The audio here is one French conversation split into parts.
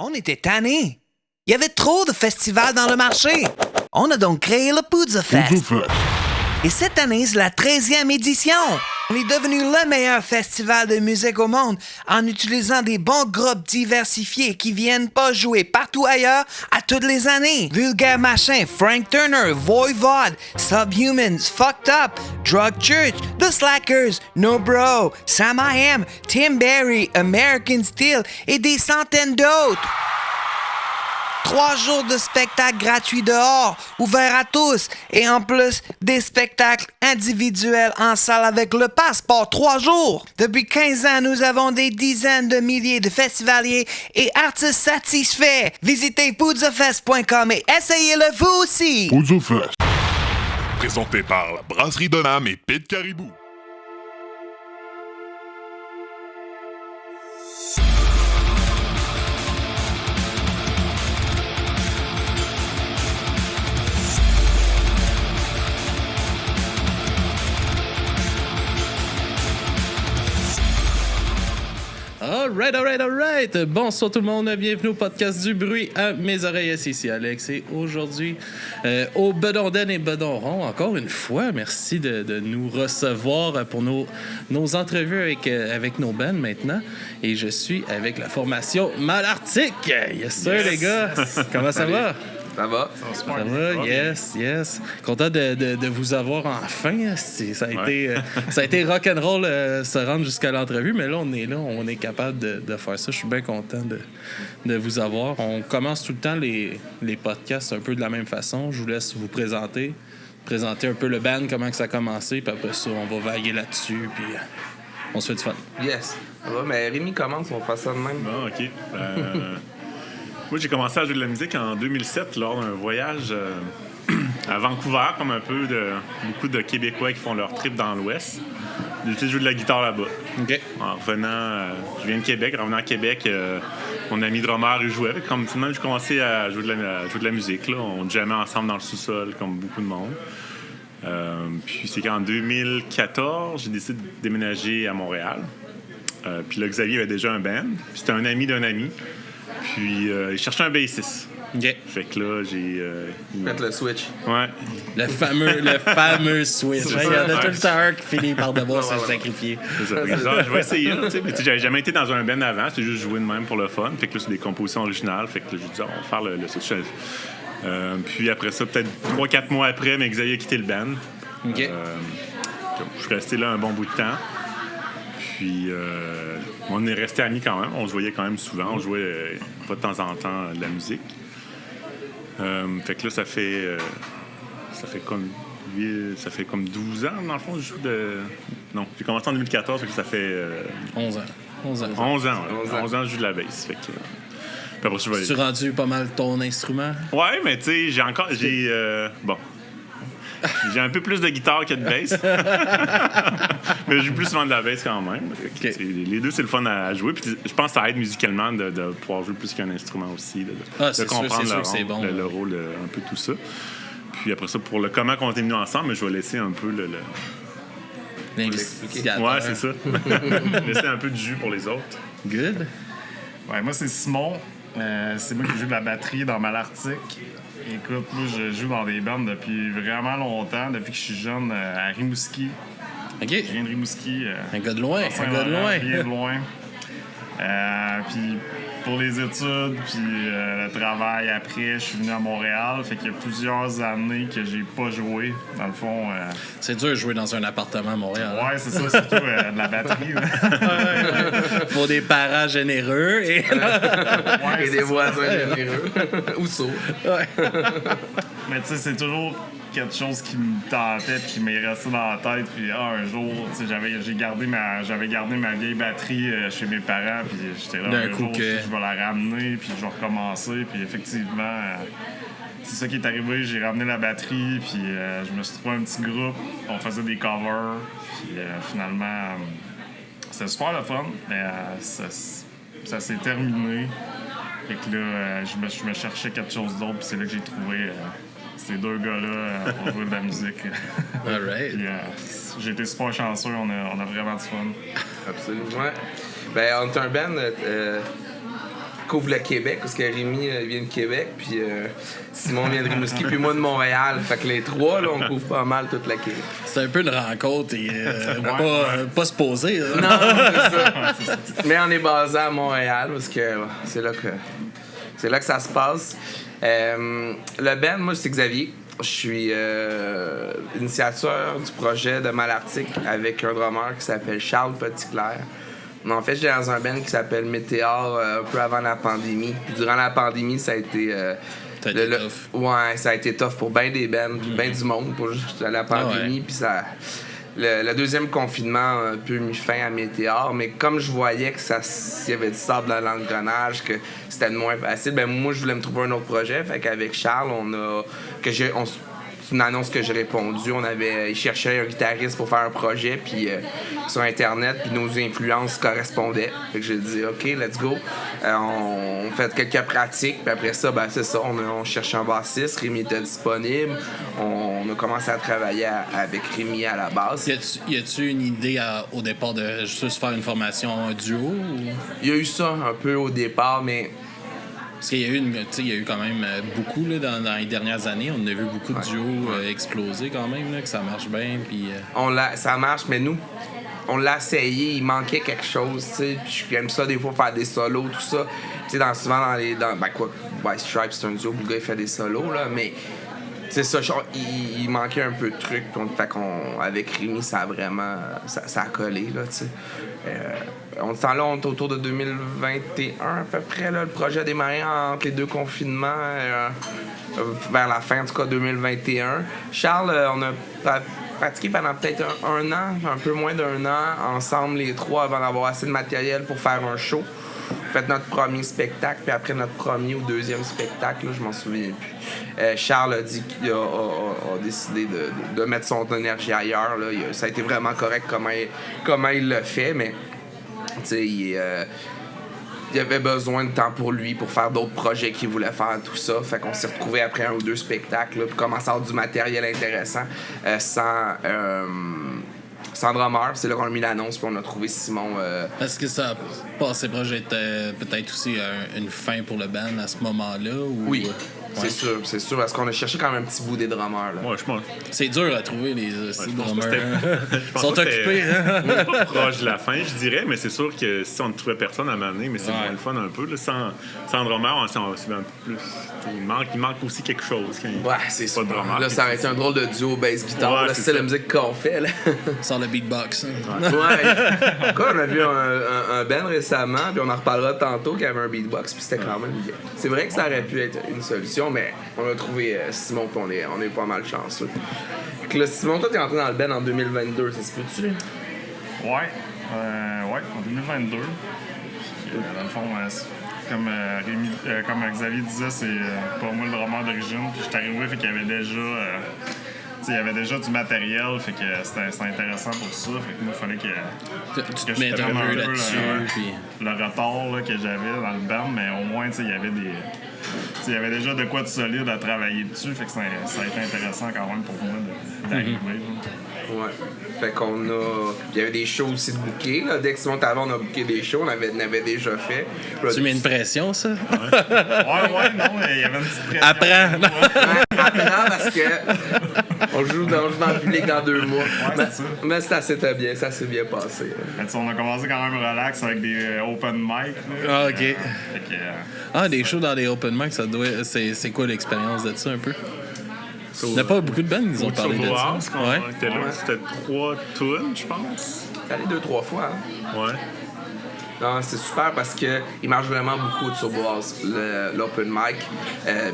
On était tannés. Il y avait trop de festivals dans le marché. On a donc créé le Poudza Fest. Et cette année, c'est la 13e édition. On est devenu le meilleur festival de musique au monde en utilisant des bons groupes diversifiés qui viennent pas jouer partout ailleurs à toutes les années. Vulgaire Machin, Frank Turner, Voivod, Subhumans, Fucked Up, Drug Church, The Slackers, No Bro, Sam I Am, Tim Berry, American Steel et des centaines d'autres. 3 jours de spectacles gratuits dehors, ouverts à tous, et en plus, des spectacles individuels en salle avec le passeport 3 jours. Depuis 15 ans, nous avons des dizaines de milliers de festivaliers et artistes satisfaits. Visitez poudzafest.com et essayez-le vous aussi. Poudza Fest. Présenté par la Brasserie de l'Âme et Pit Caribou. Alright. Bonsoir tout le monde, bienvenue au podcast du bruit à mes oreilles. C'est ici Alex et aujourd'hui au Bedondaine et Bedonron, encore une fois, merci de nous recevoir pour nos entrevues avec nos bands maintenant. Et je suis avec la formation Malartic. Yes sir les gars, comment ça va? Ça va? Ça va, yes. Content de vous avoir enfin. Ça a été rock'n'roll se rendre jusqu'à l'entrevue, mais là, on est capable de faire ça. Je suis bien content de vous avoir. On commence tout le temps les podcasts un peu de la même façon. Je vous laisse vous présenter un peu le band, comment que ça a commencé, puis après ça, on va vaguer là-dessus, puis on se fait du fun. Yes. Ça va, mais Rémi commence, on va faire ça de même. Bon, OK. Moi, j'ai commencé à jouer de la musique en 2007 lors d'un voyage à Vancouver, comme beaucoup de Québécois qui font leur trip dans l'Ouest. J'ai été jouer de la guitare là-bas. OK. En revenant, je viens de Québec. En revenant à Québec, mon ami drummer, il jouait. Comme tout le monde, j'ai commencé à jouer de la musique. Là. On jammait ensemble dans le sous-sol, comme beaucoup de monde. Puis c'est qu'en 2014, j'ai décidé de déménager à Montréal. Puis là, Xavier avait déjà un band. Puis c'était un ami d'un ami. Puis il cherchait un bassiste. OK. Fait que là, j'ai... Faites le switch. Ouais. Le fameux switch. C'est Il y ça, en a ouais. tout le temps un qui finit par devoir se sacrifier. C'est ça. Fait que genre, je vais essayer. Là, mais j'avais jamais été dans un band avant. C'était juste jouer de même pour le fun. Fait que là, c'est des compositions originales. Fait que là, j'ai dit, on va faire le switch. Puis après ça, peut-être 3-4 mois après, mais Xavier a quitté le band. OK. Je suis resté là un bon bout de temps. Puis on est resté amis quand même. On se voyait quand même souvent. On jouait pas de temps en temps de la musique. Fait que là, ça fait comme 12 ans, dans le fond, je joue de... Non, j'ai commencé en 2014, fait que ça fait... 11 ans. 11 ans, ouais. 11 ans, je joue de la bass. Fait que... Puis après, je vais... Tu rendu pas mal ton instrument? Ouais, mais tu sais, bon... J'ai un peu plus de guitare que de bass. Mais je joue plus souvent de la bass quand même. Okay. Les deux, c'est le fun à jouer. Puis je pense que ça aide musicalement de pouvoir jouer plus qu'un instrument aussi. De comprendre le rôle, un peu tout ça. Puis après ça, pour le comment on est venus ensemble, je vais laisser un peu l'investigateur. Ouais, c'est ça. Laisser un peu de jus pour les autres. Good. Ouais, moi, c'est Simon. C'est moi qui joue de la batterie dans Malartic. Écoute, moi, je joue dans des bandes depuis vraiment longtemps, depuis que je suis jeune, à Rimouski. OK. Je viens de Rimouski. Un gars de loin. Je viens de loin. Puis pour les études, puis le travail après, je suis venu à Montréal. Fait qu'il y a plusieurs années que j'ai pas joué. Dans le fond... C'est dur de jouer dans un appartement à Montréal. Ouais, c'est ça, surtout de la batterie. Faut des parents généreux et... Ouais, Et des voisins généreux. Ou sourds. Ouais. Mais tu sais, c'est toujours quelque chose qui me tentait puis qui m'est resté dans la tête. Puis un jour, tu sais, j'avais gardé ma vieille batterie chez mes parents. Puis j'étais là, un jour, je vais la ramener puis je vais recommencer. Puis effectivement, c'est ça qui est arrivé. J'ai ramené la batterie puis je me suis trouvé un petit groupe. On faisait des covers. Puis finalement, c'était super le fun. Mais ça s'est terminé. Fait que là, je me cherchais quelque chose d'autre. Puis c'est là que j'ai trouvé... ces deux gars-là ont joué de la musique. All right. Puis, j'ai été super chanceux, on a vraiment du fun. Absolument. Ouais. Ben, on est un band couvre le Québec, parce que Rémi vient de Québec, puis Simon vient de Rimouski, puis moi de Montréal. Fait que les trois, là, on couvre pas mal toute la Québec. C'est un peu une rencontre et pas se poser. Là. Non, c'est ça. Mais on est basé à Montréal, parce que c'est là que ça se passe. Le band, moi, c'est Xavier. Je suis initiateur du projet de Malartic avec un drummer qui s'appelle Charles Petitclerc. En fait, j'étais dans un band qui s'appelle Météor un peu avant la pandémie. Puis durant la pandémie, ça a été... tough. Ouais, ça a été tough pour bien des bands, puis bien du monde pour juste la pandémie. Puis ça... Le deuxième confinement a un peu mis fin à Météor, mais comme je voyais que il y avait du sable dans l'engrenage, que c'était de moins facile, ben moi je voulais me trouver un autre projet. Fait qu'avec Charles, c'est une annonce que j'ai répondu. Il cherchait un guitariste pour faire un projet, puis sur Internet, puis nos influences correspondaient. Fait que j'ai dit OK, let's go. On fait quelques pratiques, puis après ça, ben c'est ça. On cherchait un bassiste. Rémi était disponible. On a commencé à travailler avec Rémi à la base. Y a-tu une idée au départ de juste faire une formation duo? Ou... Il y a eu ça un peu au départ, mais. Parce qu'il y a eu quand même beaucoup là, dans les dernières années. On a vu beaucoup de duos exploser quand même, là, que ça marche bien. Puis, ça marche, mais nous, on l'a essayé, il manquait quelque chose. Puis j'aime ça des fois faire des solos, tout ça. Souvent dans les. White Stripes, c'est un duo, le gars il fait des solos, là, mais. C'est ça, il manquait un peu de trucs. Fait avec Rémi, ça a vraiment. Ça a collé, là, tu sais. On est autour de 2021 à peu près. Là, le projet a démarré entre les deux confinements, vers la fin, en tout cas 2021. Charles, on a pratiqué pendant peut-être un an, un peu moins d'un an, ensemble les trois, avant d'avoir assez de matériel pour faire un show. Fait notre premier spectacle, puis après notre premier ou deuxième spectacle, là, je m'en souviens plus. Charles a dit qu'il a décidé de mettre son énergie ailleurs. Là. Ça a été vraiment correct comment il l'a fait, mais il avait besoin de temps pour lui, pour faire d'autres projets qu'il voulait faire, tout ça. Fait qu'on s'est retrouvés après un ou deux spectacles, là, puis commencer à avoir du matériel intéressant sans drummer. C'est là qu'on a mis l'annonce, puis on a trouvé Simon. Est-ce que ça a passé proche d'être peut-être aussi une fin pour le band à ce moment-là? Ou... Oui. C'est sûr, parce qu'on a cherché quand même un petit bout des drummers. Là. Ouais, je pense. C'est dur à trouver, les drummers. Ils sont occupés. Pas proche de la fin, je dirais, mais c'est sûr que si on ne trouvait personne à m'amener, mais c'est moins le fun un peu. Là, sans drummer, on un peu plus. Il manque aussi quelque chose. Ouais, c'est sûr. Là, ça aurait été un drôle de duo bass-guitare. C'est la musique qu'on fait. Là. Sans le beatbox. Ouais. Quoi, on a vu un band récemment, puis on en reparlera tantôt, qui avait un beatbox, puis c'était quand même bien. C'est vrai que ça aurait pu être une solution, mais on a trouvé Simon, puis on est pas mal chanceux. Là, Simon, toi, t'es entré dans le band en 2022, ça se peut-tu? Ouais, en 2022. Dans le fond, comme Xavier disait, c'est pas moi le drummer d'origine. Puis j'étais arrivé, fait qu'il y avait déjà. Il y avait déjà du matériel, fait que c'était intéressant pour ça. Fait que moi, il fallait que je mette un peu là-dessus. Le retard là, que j'avais dans le band, mais au moins, il y avait il y avait déjà de quoi de solide à travailler dessus. Fait que ça a été intéressant quand même pour moi d'arriver. Ouais. Fait qu'on a. Il y avait des shows aussi de booker. Là. Dès que Simon t'avais, on a booké des shows, on avait déjà fait. Tu mets une pression, ça? Ouais, non, il y avait une petite pression. Apprends parce que on joue dans le public dans 2 mois. Ouais, mais ça s'est bien passé. On a commencé quand même relax avec des open mic. Ah, OK. Des shows dans des open mic, ça doit. C'est quoi l'expérience de ça un peu? Il n'y a pas beaucoup de bands qui ont parlé de ça. C'était 3 tunes, je pense. T'es allé 2-3 fois. Hein? Ouais. Non, c'est super parce qu'il marche vraiment beaucoup de Turbo House, l'open mic.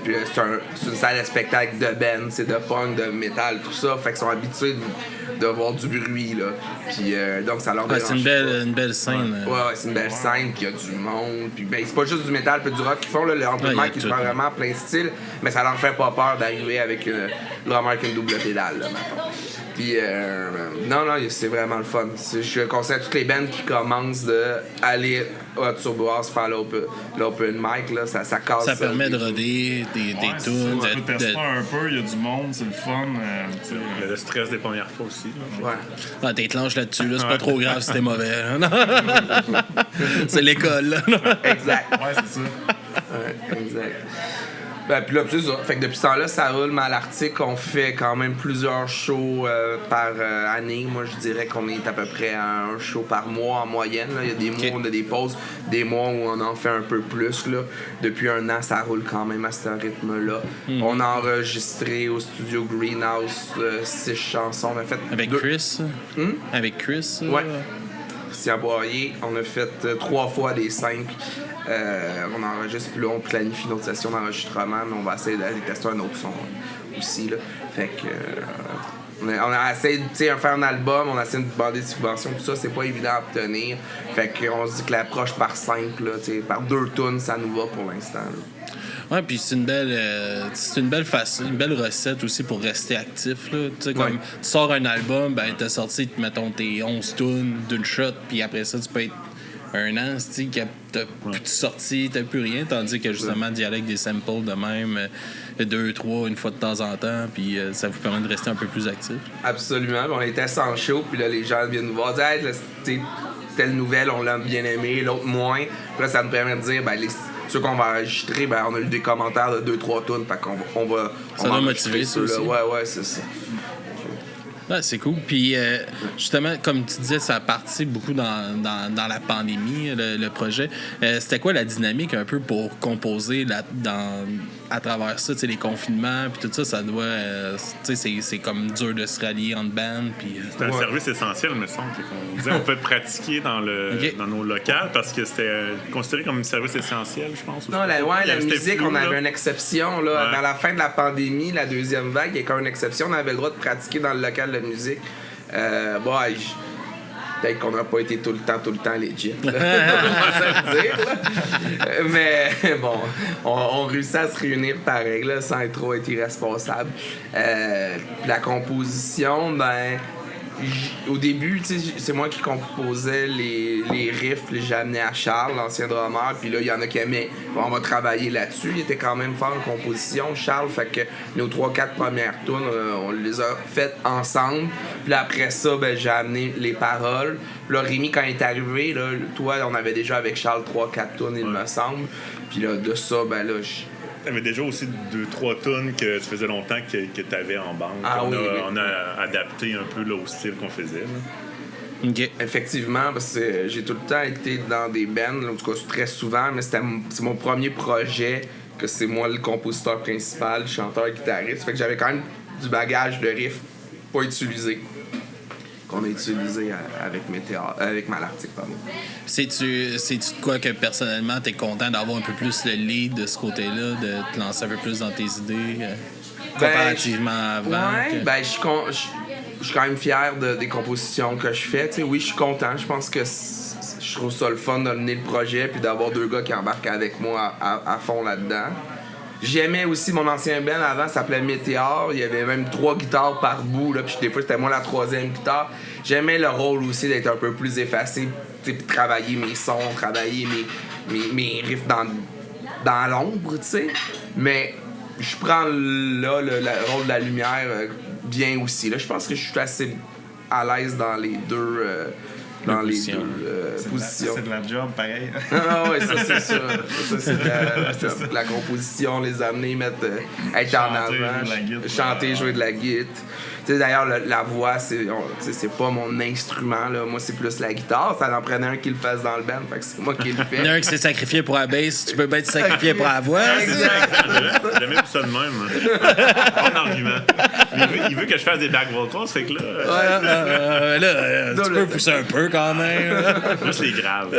Puis c'est une salle de spectacle de band, c'est de punk, de métal, tout ça. Fait qu'ils sont habitués de voir du bruit, là. Puis donc ça leur dérange. C'est une belle scène. Ouais, c'est une belle scène, puis il y a du monde. Puis c'est pas juste du métal puis du rock qu'ils font, là. Le open mic, ils font vraiment plein de styles, mais ça leur fait pas peur d'arriver avec le drummer avec une double pédale, là, maintenant. Puis, non, c'est vraiment le fun. Je conseille à toutes les bands qui commencent d'aller à Turboise faire l'open mic. Là, ça casse. Ça permet de roder des tunes. Tu peux tester un peu, il y a du monde, c'est le fun. Le stress des premières fois aussi. Là. Ouais. Ah, t'es clenche là-dessus, là, c'est pas trop grave si t'es mauvais. C'est l'école. Là. Exact. Ouais, c'est ça. Ouais, exact. Ben, puis là, c'est ça. Fait que depuis ce temps-là, ça roule Malartic. On fait quand même plusieurs shows par année. Moi, je dirais qu'on est à peu près à un show par mois en moyenne. Là. Il y a des mois où on a des pauses, des mois où on en fait un peu plus. Là. Depuis un an, ça roule quand même à ce rythme-là. On a enregistré au studio Greenhouse 6 chansons. On a fait Avec Chris? Avec Chris? Ouais. Christian Boyer. On a fait 3 fois des 5. On enregistre, puis là, on planifie notre session d'enregistrement, mais on va essayer d'aller tester un autre son aussi. Là. Fait que. On a essayé de faire un album, on a essayé de demander des subventions, tout ça, c'est pas évident à obtenir. Fait qu'on se dit que l'approche par simple, là, par 2 tunes, ça nous va pour l'instant. Là. Ouais, puis c'est une belle recette aussi pour rester actif. Là. Tu sais, comme tu sors un album, ben t'as sorti, mettons, tes 11 tunes d'une shot, puis après ça, tu peux être un an, tu sais, t'as plus de sortie, t'as plus rien, tandis que justement, d'y aller avec des samples de même, 2, 3, une fois de temps en temps, puis ça vous permet de rester un peu plus actif. Absolument. On était sans show, puis là, les gens viennent nous voir, dire, hey, là, telle nouvelle, on l'a bien aimé, l'autre moins. Puis là, ça nous permet de dire, ben, ceux qu'on va enregistrer, ben, on a eu des commentaires de 2-3 tunes, fait qu'on va. Ça doit motiver, ça aussi. Ouais, c'est ça. Ouais, c'est cool. Puis, justement, comme tu disais, ça a parti beaucoup dans la pandémie, le projet. C'était quoi la dynamique un peu pour composer à travers ça, les confinements, puis tout ça, ça doit... c'est comme dur de se rallier en band, puis... C'est un service essentiel, me semble. On disait on peut pratiquer dans nos locales parce que c'était considéré comme un service essentiel, je pense. Non, la musique, on avait une exception. Là. Ouais. Dans la fin de la pandémie, la deuxième vague, il y a quand même une exception. On avait le droit de pratiquer dans le local de musique. Peut-être qu'on n'a pas été tout le temps legit. Mais bon, on réussit à se réunir pareil, là, sans être trop irresponsable. La composition, ben... Au début, c'est moi qui composais les riffs, j'ai amené à Charles, l'ancien drummer, puis là, il y en a qui aimaient. Bon, on va travailler là-dessus. Il était quand même fort en composition, Charles, fait que nos 3-4 premières tunes, on les a faites ensemble. Puis là, après ça, ben, j'ai amené les paroles. Puis là, Rémi, quand il est arrivé, là, toi, on avait déjà avec Charles 3-4 tunes, il me semble. Puis là, de ça, ben là, T'avais déjà aussi 2-3 tunes que ça faisait longtemps que t'avais en bande. On a adapté un peu là, au style qu'on faisait. Là. Okay. Effectivement, parce que j'ai tout le temps été dans des bands, en tout cas très souvent, mais c'est mon premier projet, que c'est moi le compositeur principal, le chanteur, le guitariste. Fait que j'avais quand même du bagage de riff pas utilisé. Qu'on a utilisé avec Malartic, pardon. C'est-tu de quoi que personnellement t'es content d'avoir un peu plus le lead de ce côté-là, de te lancer un peu plus dans tes idées comparativement avant? Ouais, je suis quand même fier des compositions que je fais. T'sais, oui, je suis content. Je pense que je trouve ça le fun de mener le projet puis d'avoir 2 gars qui embarquent avec moi à fond là-dedans. J'aimais aussi mon ancien band avant, ça s'appelait Météor. Il y avait même 3 guitares par bout, là, puis des fois c'était moi la 3e guitare. J'aimais le rôle aussi d'être un peu plus effacé, puis travailler mes sons, travailler mes riffs dans l'ombre, tu sais. Mais je prends là le rôle de la lumière bien aussi. Là, je pense que je suis assez à l'aise dans les deux. Positions. C'est de la job, pareil. Ah ouais, ça c'est sûr. Ça, c'est de la composition, les amener, être chanter, en avant, chanter, jouer de la guitare. D'ailleurs, la voix, c'est pas mon instrument. Là. Moi, c'est plus la guitare. Ça en prenait un qui le fasse dans le band. Fait que c'est moi qui le fais. Il y en a un qui s'est sacrifié pour la bass. Tu peux bien te sacrifier pour la voix. J'ai jamais vu ça de même. Bon argument. Il veut que je fasse des back vocals, fait que là... tu peux pousser un peu quand même. Là, c'est grave.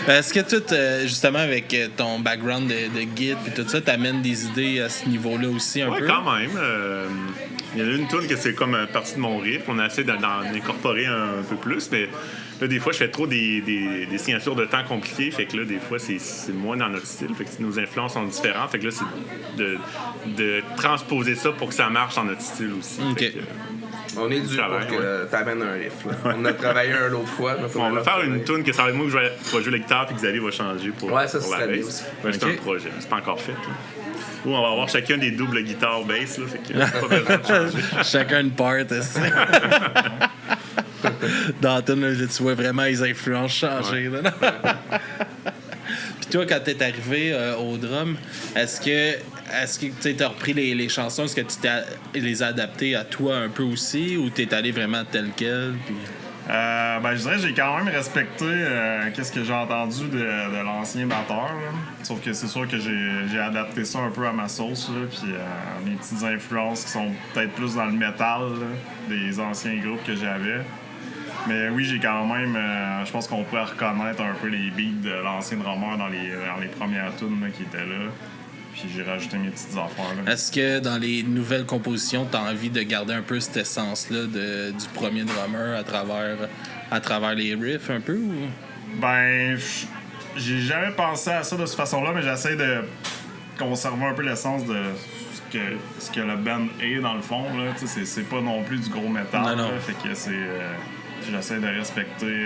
Est-ce que tout, justement, avec ton background de guide et tout ça, t'amènes des idées à ce niveau-là aussi un peu? Oui, quand même. Il y en a une tune que c'est comme partie de mon riff. On a essayé d'en incorporer un peu plus, mais Là, des fois, je fais trop des signatures de temps compliquées. Fait que là, des fois, c'est moins dans notre style. Fait que nos influences sont différentes. Fait que là, c'est de transposer ça pour que ça marche dans notre style aussi. OK. Fait que, On est dû pour que t'amènes un riff. Là. On a travaillé un l'autre fois. on va faire une tune que ça va être moi que je vais jouer la guitare puis Xavier va changer pour ça la serait bien bass. aussi. Ouais, c'est un projet, c'est pas encore fait. Là. Ou on va avoir chacun des doubles guitares bass, là, fait que pas besoin de changer. Chacun une part, aussi. Dans la tune, là, tu vois vraiment les influences changer. Ouais. Là. Puis toi, quand t'es arrivé au drum, est-ce que tu as repris les chansons, est-ce que tu les as adaptées à toi un peu aussi, ou t'es allé vraiment tel quel? Puis... je dirais que j'ai quand même respecté qu'est-ce que j'ai entendu de l'ancien batteur. Là. Sauf que c'est sûr que j'ai adapté ça un peu à ma sauce, là, puis mes petites influences qui sont peut-être plus dans le métal là, des anciens groupes que j'avais. Mais oui, j'ai quand même... je pense qu'on pourrait reconnaître un peu les beats de l'ancien drummer dans les premières tunes là, qui étaient là. Puis j'ai rajouté mes petites affaires. Là. Est-ce que dans les nouvelles compositions, tu as envie de garder un peu cette essence-là du premier drummer à travers les riffs un peu? Ou? Ben, j'ai jamais pensé à ça de cette façon-là, mais j'essaie de conserver un peu l'essence de ce que le band est dans le fond. Là. C'est pas non plus du gros métal. Non. Là, fait que c'est... j'essaie de respecter...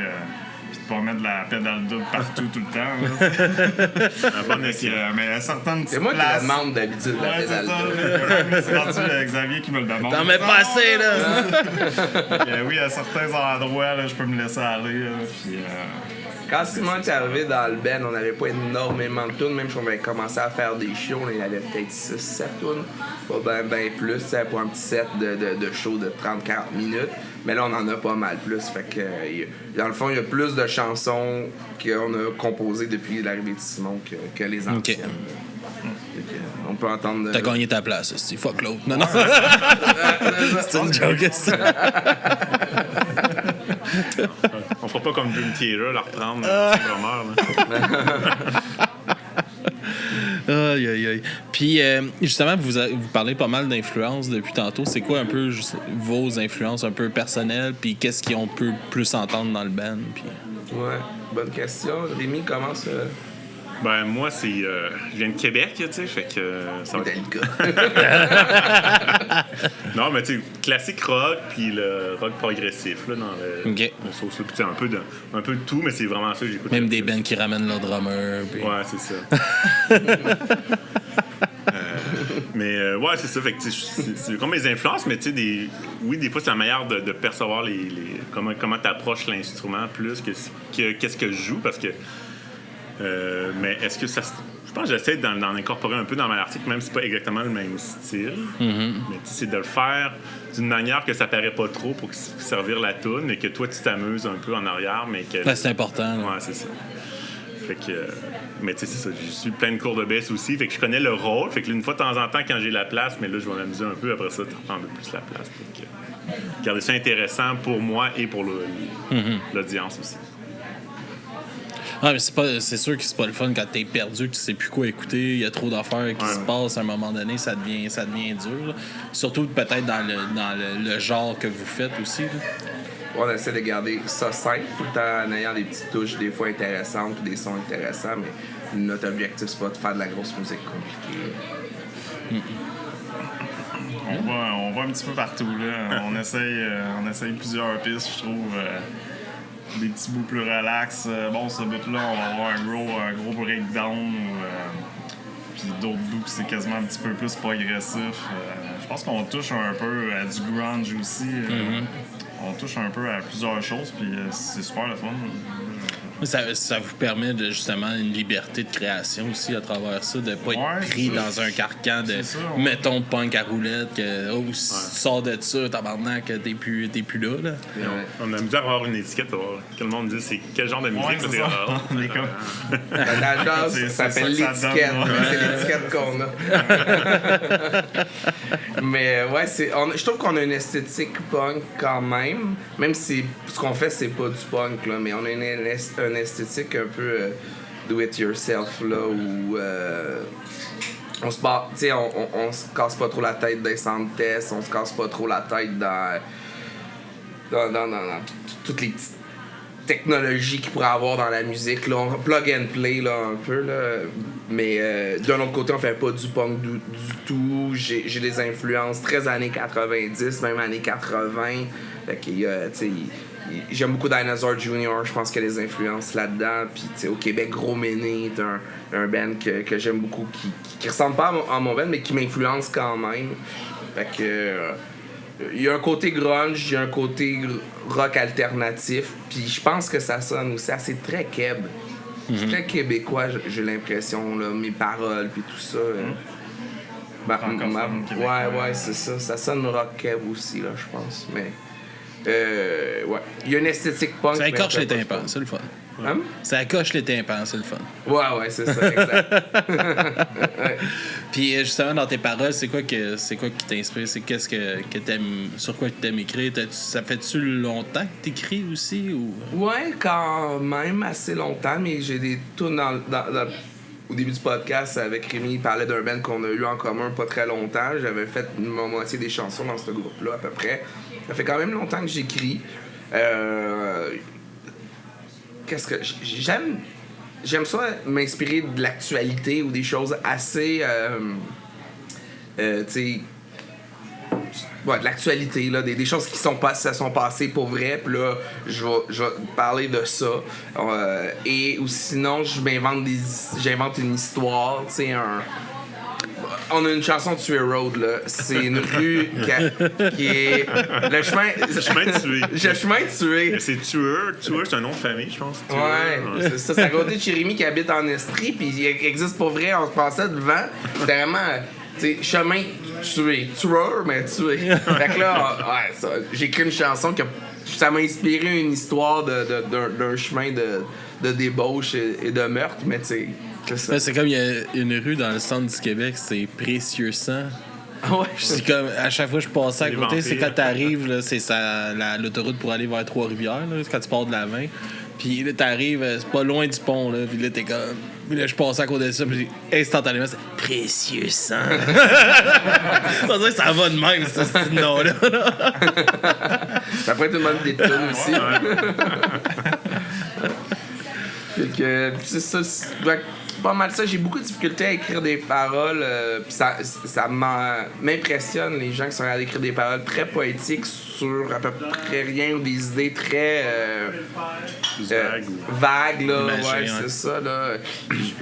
Puis de pas mettre de la pédale double partout tout le temps. Là, Un bon essai. Mais à certaines petites C'est moi qui places... la demande d'habitude, la Ouais, c'est pédale ça. double. C'est rendu Xavier qui me le demande. T'en mets pas assez, là! Oui, à certains endroits, là, je peux me laisser aller. Là, puis, Quand Simon est arrivé dans le band, on n'avait pas énormément de tunes, même si on avait commencé à faire des shows, il y avait peut-être 6-7 tunes, pas bien plus, pour un petit set de show de 30-40 minutes. Mais là, on en a pas mal plus. Fait que, dans le fond, il y a plus de chansons qu'on a composées depuis l'arrivée de Simon que les anciennes. Okay. On peut entendre... T'as gagné ta place, c'est fuck l'autre. Non. C'est une joke, ça. On fera pas comme Dream Theater, la reprendre, c'est drummer. Aïe, aïe, aïe. Puis, justement, vous parlez pas mal d'influences depuis tantôt. C'est quoi un peu vos influences un peu personnelles? Puis, qu'est-ce qu'on peut plus entendre dans le band? Puis... Ouais, bonne question. Rémi, commence... Ben, moi, je viens de Québec, tu sais, fait que ça va être... délicat. Non, mais tu sais, classique rock, puis le rock progressif, là, dans le... OK. le sauce, puis un peu de tout, mais c'est vraiment ça que j'écoute. Même des bands qui ramènent leur drummer. Puis... Ouais, c'est ça. Ouais, c'est ça. Fait que c'est comme mes influences, mais tu sais, oui, des fois, c'est la manière de percevoir comment t'approches l'instrument plus que qu'est-ce que je joue, parce que... mais est-ce que ça... Je pense que j'essaie d'en incorporer un peu dans mon article, même si c'est pas exactement le même style. Mm-hmm. Mais c'est de le faire d'une manière que ça paraît pas trop pour servir la toune, mais que toi, tu t'amuses un peu en arrière, mais que... Ben, c'est important. Ouais, c'est ça. Fait que... mais tu sais, c'est ça. J'ai su plein de cours de bass aussi, fait que je connais le rôle. Fait que une fois de temps en temps, quand j'ai la place, mais là, je vais m'amuser un peu. Après ça, tu reprends un peu plus la place pour garder ça intéressant pour moi et pour l'audience aussi. Ah, mais c'est sûr que c'est pas le fun quand t'es perdu, que tu sais plus quoi écouter, il y a trop d'affaires qui se passent à un moment donné, ça devient dur. Là. Surtout peut-être dans le genre que vous faites aussi. Là. On essaie de garder ça simple, tout le temps en ayant des petites touches des fois intéressantes et des sons intéressants, mais notre objectif, c'est pas de faire de la grosse musique compliquée. On va un petit peu partout. Là. On essaye plusieurs pistes, je trouve. Des petits bouts plus relax. Ce bout-là, on va avoir un gros breakdown. Puis d'autres bouts, c'est quasiment un petit peu plus progressif. Je pense qu'on touche un peu à du grunge aussi. On touche un peu à plusieurs choses, puis c'est super le fun. Ça vous permet de justement une liberté de création aussi à travers ça, de pas être pris dans un carcan de mettons punk à roulette, que si tu sors de ça, tabarnak, t'es plus là. On a misère à avoir une étiquette, que le monde dit c'est quel genre de musique c'est rare. La jazz, ça s'appelle l'étiquette, c'est l'étiquette qu'on a. Mais ouais, je trouve qu'on a une esthétique punk quand même si ce qu'on fait c'est pas du punk là, mais on a une esthétique un peu do it yourself là, où on se casse pas trop la tête dans les centres tests, on se casse pas trop la tête dans toutes les petites technologie qu'il pourrait avoir dans la musique. Là, on plug and play là, un peu. Là. Mais d'un autre côté, on fait pas du punk du tout. J'ai des influences très années 90, même années 80. Fait que, j'aime beaucoup Dinosaur Jr. Je pense qu'il y a des influences là-dedans. Puis au Québec, Gros Méné est un band que j'aime beaucoup, qui ressemble pas à mon band, mais qui m'influence quand même. Fait que... il y a un côté grunge, il y a un côté rock alternatif, puis je pense que ça sonne aussi assez très keb. C'est très québécois, j'ai l'impression, là, mes paroles, puis tout ça. Ouais, c'est ça. Ça sonne rock keb aussi, là, je pense. Mais, ouais. Il y a une esthétique punk. Ça écorche les tympans, c'est le fun. Hein? Ça accroche les tympans, c'est le fun. Ouais, c'est ça, exact. Ouais. Puis justement, dans tes paroles, c'est quoi qui t'inspire? C'est qu'est-ce que t'aimes, sur quoi tu t'aimes écrire? Ça fait-tu longtemps que t'écris aussi? Ou... Ouais, quand même assez longtemps, mais j'ai des tunes au début du podcast avec Rémi, il parlait d'un band qu'on a eu en commun pas très longtemps. J'avais fait la moitié des chansons dans ce groupe-là à peu près. Ça fait quand même longtemps que j'écris. Qu'est-ce que j'aime ça m'inspirer de l'actualité ou des choses assez tu sais de l'actualité là, des choses qui sont passées pour vrai, puis là je vais parler de ça et ou sinon j'invente une histoire, tu sais on a une chanson de Tuer Road, là. C'est une rue qui est... Le chemin tué. Le chemin tué. Mais c'est Tueur, c'est un nom de famille, je pense. Tueur. Ouais, c'est ça. C'est à côté de Jérémy qui habite en Estrie, puis il existe pour vrai, on se passait devant. C'était vraiment... Tu sais, chemin tué. Tueur, mais tué. Fait que là, j'ai écrit une chanson que ça m'a inspiré une histoire d'un chemin de débauche et de meurtre, mais tu sais... C'est comme il y a une rue dans le centre du Québec, c'est Précieux Sang. Ouais. C'est comme à chaque fois que je passais à côté, c'est quand t'arrives, là, c'est l'autoroute pour aller vers Trois-Rivières, là, quand tu pars de la 20. Puis là, t'arrives, c'est pas loin du pont, là, puis là, t'es comme. Puis là, je passais à côté de ça, puis instantanément, c'est Précieux Sang. On dirait que ça va de même, ce nom-là. Ça pourrait être une bonne des tunes aussi. Fait que, c'est ça. Pas mal ça, j'ai beaucoup de difficultés à écrire des paroles, pis ça m'impressionne les gens qui sont à écrire des paroles très poétiques sur à peu près rien ou des idées très vagues là, ouais, c'est ça là. Puis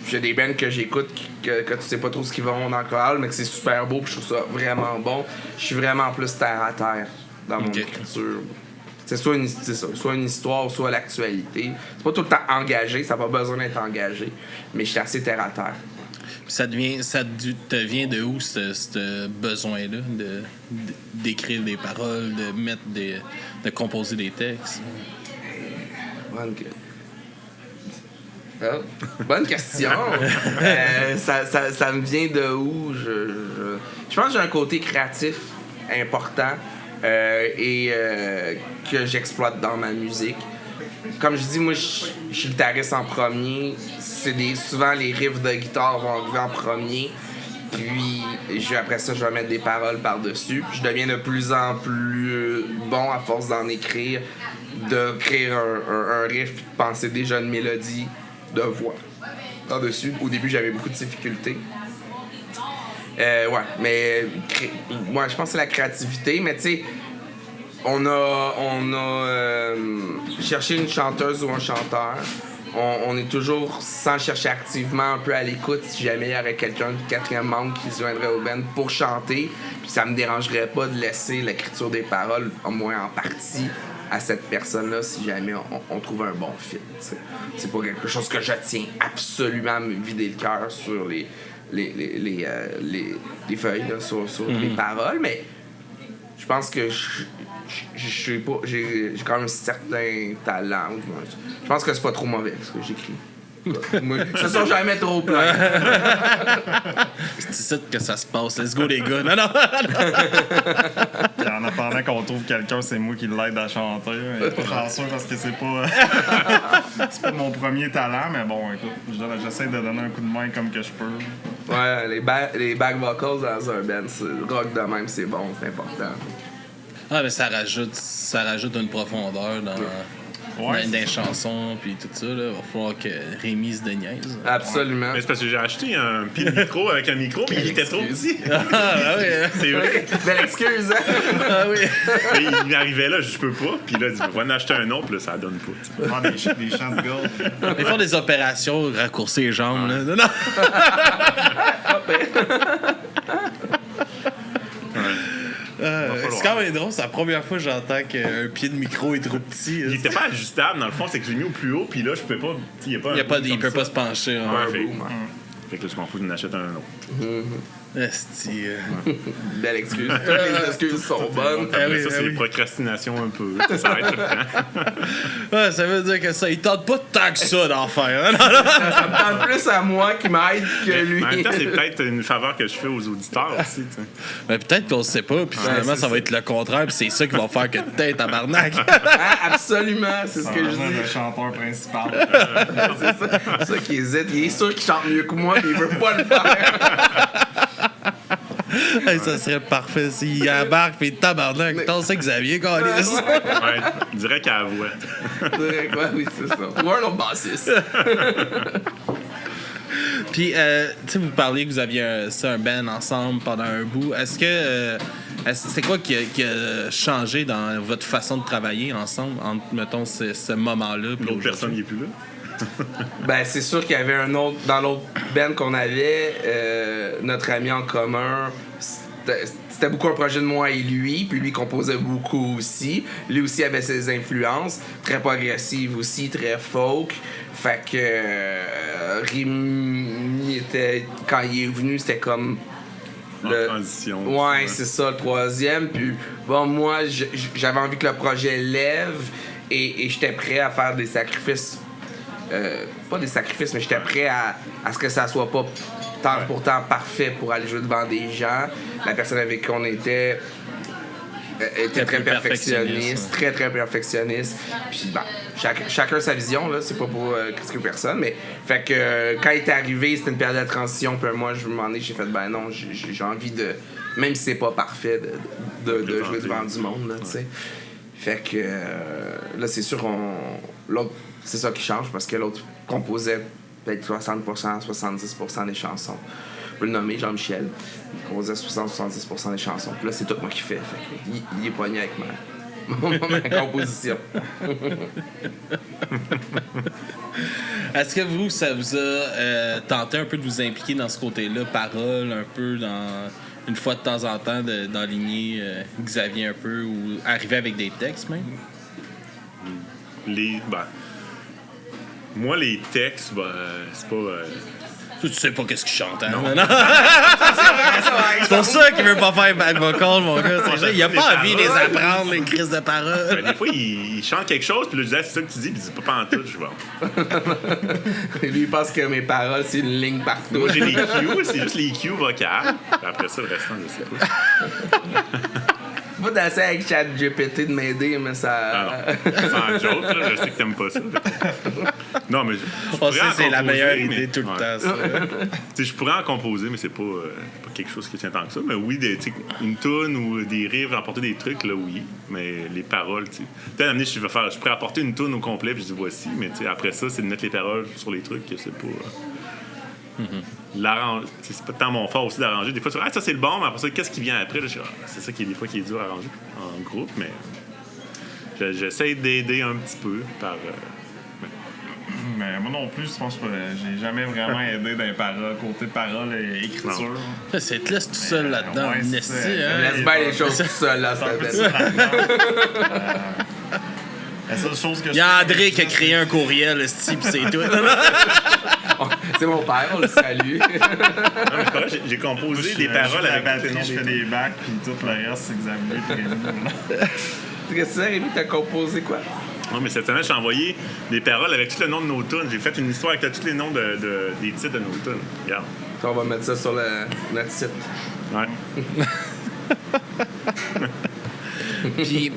j'ai des bands que j'écoute que tu sais pas trop ce qu'ils vont dans le choral, mais que c'est super beau, pis je trouve ça vraiment bon. Je suis vraiment plus terre à terre dans mon écriture. C'est soit une histoire, soit l'actualité. C'est pas tout le temps engagé, ça n'a pas besoin d'être engagé, mais je suis assez terre à terre. Ça te vient de où, ce besoin-là d'écrire des paroles, de composer des textes? Bonne question. Ça me vient de où? Je pense que j'ai un côté créatif important. Que j'exploite dans ma musique. Comme je dis, moi, je suis guitariste en premier. Souvent, les riffs de guitare vont arriver en premier. Puis, après ça, je vais mettre des paroles par-dessus. Puis, je deviens de plus en plus bon à force d'en écrire, d'écrire un riff, puis de penser déjà une mélodie de voix par-dessus. Au début, j'avais beaucoup de difficultés. Ouais, mais je pense que c'est la créativité, mais tu sais, on a cherché une chanteuse ou un chanteur. On est toujours, sans chercher activement, un peu à l'écoute si jamais il y aurait quelqu'un de quatrième membre qui se joindrait au band pour chanter. Puis ça me dérangerait pas de laisser l'écriture des paroles, au moins en partie, à cette personne-là si jamais on trouve un bon fit. T'sais. C'est pas quelque chose que je tiens absolument à me vider le cœur sur les feuilles, là, sur les paroles, mais je pense que j'ai quand même un certain talent. Je pense que c'est pas trop mauvais ce que j'écris. Ce sont jamais trop plein. C'est ici que ça se passe. Let's go, les gars. Non. Puis en attendant qu'on trouve quelqu'un, c'est moi qui l'aide à chanter. Pas chanceux parce que c'est pas mon premier talent, mais bon, écoute, j'essaie de donner un coup de main comme que je peux. Ouais, les back vocals dans un band, rock de même, c'est bon, c'est important. Ah, mais ça rajoute une profondeur des chansons, puis tout ça, là, il va falloir que Rémi se déniaise. Absolument. Mais c'est parce que j'ai acheté un pile micro avec un micro, mais il était trop petit. Ah oui, hein? C'est vrai. Belle excuse, hein? Ah oui. Et il m'arrivait là, je peux pas. Puis là, il dit, va en acheter un autre, puis là, ça donne pas. Tu sais. Ah, des chants de gars. Ils font des opérations, raccourcir les jambes. Là. Non. C'est quand même drôle, c'est la première fois que j'entends qu'un pied de micro est trop petit. Il était pas ajustable, dans le fond, c'est que j'ai mis au plus haut, puis là, je peux pas. Il Il peut pas se pencher. Hein. Ouais, fait que là, je m'en fous d'en acheter un autre. Esti. Belle excuse. Toutes les excuses sont bonnes. Après ça, c'est les procrastinations un peu. Ça arrête tout le temps. Ouais, ça veut dire que ça, il tente pas tant que ça d'en faire. Hein? Ça me tente plus à moi qui m'aide que lui. En même temps, c'est peut-être une faveur que je fais aux auditeurs aussi. Tu sais. Mais peut-être qu'on sait pas, puis finalement, ça va être le contraire, puis c'est ça qui va faire que t'es tabarnak. Ah, absolument, c'est ce que je dis. Le chanteur principal. C'est ça qui hésite. Il est sûr qu'il chante mieux que moi, mais il veut pas le faire. Hey, ça serait parfait s'il embarque, puis tabarnak. T'en sais Xavier, Calis. Ouais, direct à la voix. Direct, ouais, oui, c'est ça. Ou un autre bassiste. Puis, tu sais, vous parliez que vous aviez un band ensemble pendant un bout. Est-ce que. C'est quoi qui a changé dans votre façon de travailler ensemble, entre, mettons, ce moment-là? puis L'autre personne aujourd'hui? qui est plus là. Ben, c'est sûr qu'il y avait un autre. Dans l'autre band qu'on avait, notre ami en commun, c'était beaucoup un projet de moi et lui, puis lui composait beaucoup aussi. Lui aussi avait ses influences, très progressives aussi, très folk. Fait que Rémi était. Quand il est venu, c'était comme. En transition. Ouais, c'est ça, le troisième. Puis, bon, moi, j'avais envie que le projet lève et j'étais prêt à faire des sacrifices. Pas des sacrifices, mais j'étais prêt à ce que ça soit pas temps pour temps parfait pour aller jouer devant des gens. La personne avec qui on était très perfectionniste, très perfectionniste. Puis bon, chacun sa vision, là, c'est pas pour critiquer personne, mais fait que quand il est arrivé, c'était une période de transition, puis moi, j'ai fait, ben non, j'ai envie de, même si c'est pas parfait, de jouer devant du monde, là, tu sais. Fait que là, c'est sûr, l'autre, c'est ça qui change, parce que l'autre composait peut-être 60%, 70% des chansons. Je peux le nommer, Jean-Michel. Il composait 60-70% des chansons. Puis là, c'est tout moi qui fais. Fait que il est poigné avec ma composition. Est-ce que vous, ça vous a tenté un peu de vous impliquer dans ce côté-là, parole, un peu dans... Une fois de temps en temps, d'enligner Xavier un peu, ou arriver avec des textes même? Moi, les textes, c'est pas... Tu sais pas qu'est-ce qu'il chante, hein? Non. C'est pour ça qu'il veut pas faire back vocal, mon gars. Il a pas envie de les apprendre, les crises de paroles. Des fois, il chante quelque chose, puis là, je dis, c'est ça que tu dis, puis il dit pas en tout, je vois. Lui, il pense que mes paroles, c'est une ligne partout. Moi, j'ai les cues, c'est juste les cues vocales. Puis après ça, le restant, je sais pas. Pas d'essayer avec ChatGPT de m'aider, mais ça. Ah non, sans joke, là, je sais que t'aimes pas ça. Non, mais je pourrais en c'est la composer, meilleure mais- idée tout le ouais. temps, ça. Tu sais, je pourrais en composer, mais c'est pas quelque chose qui tient tant que ça. Mais oui, tu sais, une toune ou des riffs, apporter des trucs, là, oui. Mais les paroles, tu sais. Peut-être amener, je pourrais apporter une toune au complet, puis je dis voici. Mais tu sais, après ça, c'est de mettre les paroles sur les trucs, que c'est pas. C'est pas tant mon fort aussi d'arranger. Des fois, tu dis, ça c'est le bon, mais après ça, qu'est-ce qui vient après? Là, c'est ça qui est des fois qui est dur à arranger en groupe, mais j'essaie d'aider un petit peu par. Mais moi non plus, je pense que j'ai jamais vraiment aidé dans les paroles, côté paroles et écriture. Ça te laisse tout seul là-dedans, Ouais, Nesty, c'est ça. hein? Laisse bien les choses tout seul, là, C'est un peu c'est ça, la seule chose que Il y a André qui a créé un courriel, Esti, pis c'est tout. C'est mon père, on le salue. Non, mais c'est pas vrai, j'ai composé des paroles la avec batterie, tous les je noms fais des des bacs, puis tout le reste, c'est Xavier et Rémi. Qu'est-ce que c'est, Rémi, t'as composé quoi? Non, mais cette semaine, j'ai envoyé des paroles avec tout le nom de nos tunes. J'ai fait une histoire avec tous les noms des titres de nos tunes. Regarde. On va mettre ça sur notre site. Ouais. Puis,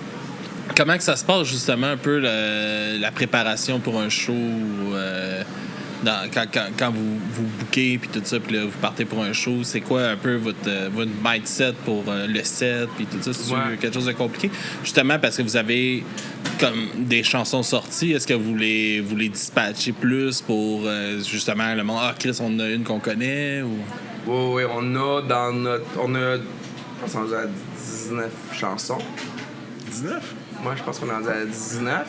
comment que ça se passe, justement, un peu la préparation pour un show? quand vous bookez puis tout ça, puis là, vous partez pour un show, c'est quoi un peu votre mindset pour le set puis tout ça? C'est quelque chose de compliqué? Justement, parce que vous avez comme des chansons sorties, est-ce que vous les dispatchez plus pour justement le monde? Ah, Chris, on en a une qu'on connaît? Ou... Oui, on a dans notre... On a... Je pense qu'on est à 19 chansons. 19? Moi, je pense qu'on est rendu à 19.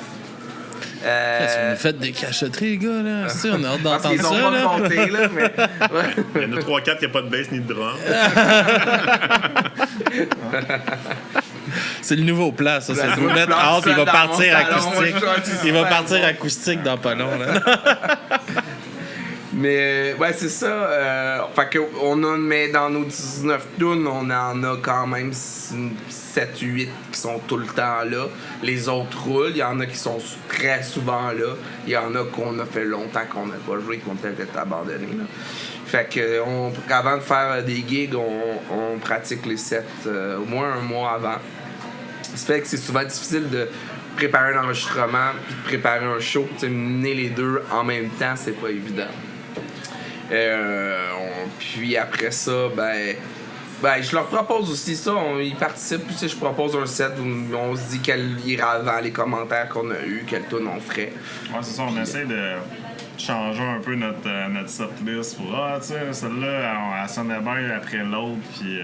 Vous faites des cachotteries, les gars, là. Si, on a hâte Parce d'entendre qu'ils ont ça, pas là. compté, là, mais... Il y en a 3-4 qui n'ont pas de bass ni de drum. C'est le nouveau plat, ça. C'est Le vous nouveau mettre plan, hâte, il va dans partir mon salon, acoustique. moi, je suis Il va super partir bon. acoustique dans pas long, là. Mais ouais, c'est ça. Fait que mais dans nos 19 tunes, on en a quand même 7-8 qui sont tout le temps là. Les autres roulent. Il y en a qui sont très souvent là. Il y en a qu'on a fait longtemps qu'on n'a pas joué, qui vont peut-être être abandonnés. Là. Fait que avant de faire des gigs, on pratique les sets au moins un mois avant. Ça fait que c'est souvent difficile de préparer un enregistrement puis de préparer un show. Mener les deux en même temps, c'est pas évident. Puis après ça, ben je leur propose aussi ça. Ils participent. Puis, je propose un set où on se dit quel ira avant les commentaires qu'on a eu, quel tune on ferait. Ouais, c'est ça. On essaie de changer un peu notre setlist pour tu sais, celle-là, elle sonnait bien après l'autre. Puis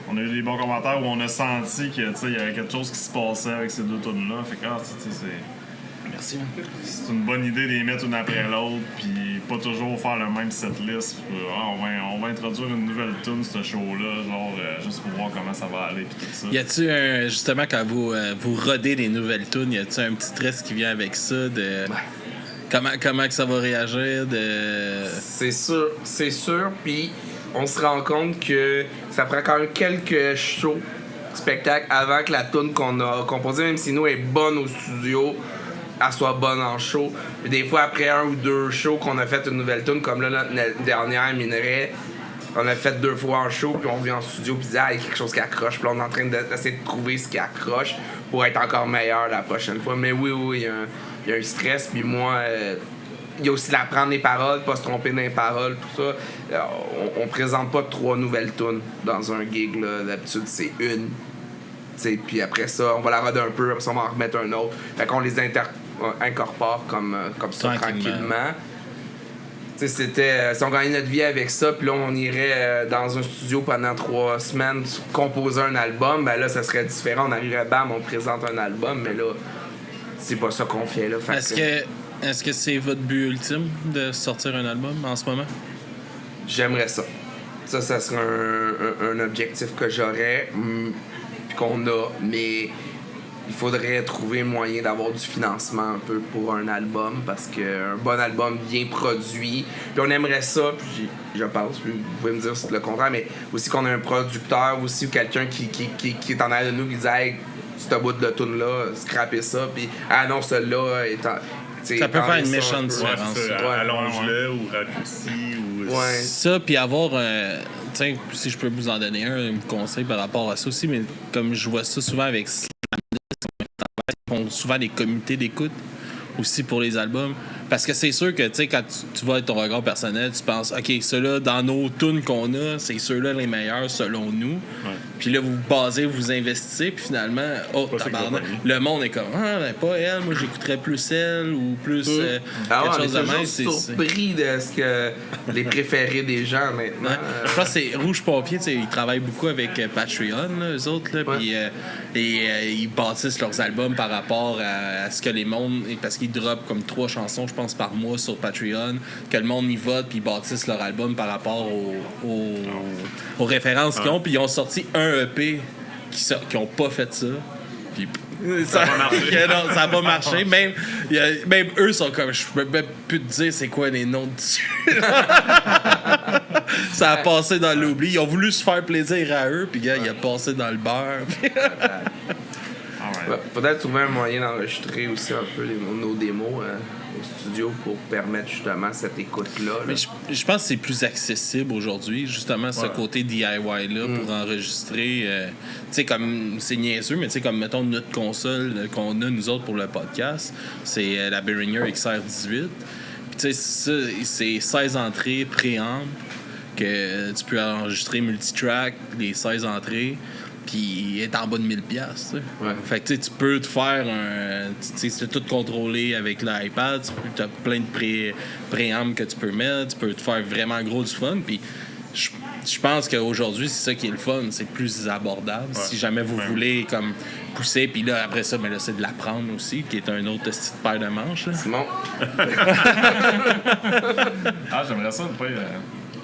on a eu des bons commentaires où on a senti que il y avait quelque chose qui se passait avec ces deux tunes-là. Fait que c'est. Merci. C'est une bonne idée de les mettre une après l'autre, puis pas toujours faire le même setlist. On va introduire une nouvelle tune, ce show-là, genre juste pour voir comment ça va aller, puis tout ça. Y a-tu justement, quand vous rodez des nouvelles tunes, y a-tu un petit stress qui vient avec ça de comment que ça va réagir de... C'est sûr. Puis on se rend compte que ça prend quand même quelques shows, spectacles avant que la tune qu'on a composée, même si nous est bonne au studio, elle soit bonne en show. Puis des fois, après 1 ou 2 shows qu'on a fait une nouvelle tune, comme là, notre dernière Minerai, on a fait 2 fois en show, puis on vient en studio, puis il y a quelque chose qui accroche. Puis là, on est en train d'essayer de trouver ce qui accroche pour être encore meilleur la prochaine fois. Mais oui, il y a un stress. Puis moi, il y a aussi l'apprendre les paroles, pas se tromper dans les paroles, tout ça. On présente pas 3 nouvelles tunes dans un gig, là. D'habitude, c'est une. Puis après ça, on va la roder un peu, après ça, on va en remettre un autre. Fait qu'on les incorpore comme ça, tranquillement. C'était... si on gagnait notre vie avec ça, puis là, on irait dans un studio pendant 3 semaines composer un album, ben là, ça serait différent. On arriverait, bam, on présente un album, mais là, c'est pas ça qu'on fait, là. Est-ce que c'est votre but ultime de sortir un album en ce moment? J'aimerais ça. Ça serait un objectif que j'aurais, puis qu'on a, mais il faudrait trouver moyen d'avoir du financement un peu pour un album, parce qu'un bon album bien produit, puis on aimerait ça, puis je pense, puis vous pouvez me dire le contraire, mais aussi qu'on a un producteur aussi, ou quelqu'un qui est en arrière de nous, qui dit « Hey, ce bout de tune-là, scraper ça », puis « Ah non, celui-là est en... » Ça peut faire une méchante différence. Allonge-le ou raccourci ou... Ouais. Ça, puis avoir... tiens, si je peux vous en donner un conseil par rapport à ça aussi, mais comme je vois ça souvent avec... Ils font souvent des comités d'écoute aussi pour les albums. Parce que c'est sûr que, tu sais, quand tu vas avec ton regard personnel, tu penses, OK, ceux-là, dans nos tunes qu'on a, c'est ceux-là les meilleurs selon nous. Ouais. Puis là, vous basez, vous investissez, puis finalement, tabarnak, le monde est comme, ben, pas elle, moi j'écouterais plus elle, ou plus quelque chose de même. Je suis surpris de ce que les préférés des gens maintenant. Ouais. Je pense que c'est Rouge Pompier, tu sais, ils travaillent beaucoup avec Patreon, là, eux autres, là, puis ils bâtissent leurs albums par rapport à ce que les mondes, parce qu'ils droppent comme 3 chansons, je pense, par mois sur Patreon, que le monde y vote, puis ils bâtissent leur album par rapport aux références qu'ils ont, puis ils ont sorti un EP qui ont pas fait ça. Puis ça n'a pas marché. Même eux sont comme, je peux même plus te dire c'est quoi les noms dessus. Ça a passé dans l'oubli. Ils ont voulu se faire plaisir à eux, puis gars, il a passé dans le beurre. Faudrait trouver un moyen d'enregistrer aussi un peu nos démos au studio pour permettre justement cette écoute-là. Mais je pense que c'est plus accessible aujourd'hui, justement, ce côté DIY-là pour enregistrer. Tu sais, comme c'est niaiseux, mais tu sais, comme mettons notre console qu'on a, nous autres, pour le podcast, c'est la Behringer XR18. Puis tu sais, c'est 16 entrées préamp que tu peux enregistrer multitrack, les 16 entrées, puis il est en bas de 1000$. Ouais. Fait que tu sais, tu peux te faire un. Tu sais, c'est tout contrôlé avec l'iPad. Tu as plein de préamp que tu peux mettre. Tu peux te faire vraiment gros du fun. Puis je pense qu'aujourd'hui, c'est ça qui est le fun. C'est plus abordable. Ouais. Si jamais vous voulez comme pousser, puis là, après ça, mais là, c'est de l'apprendre aussi, qui est un autre petite paire de manches. Là. Simon? Ah, j'aimerais ça, le pire.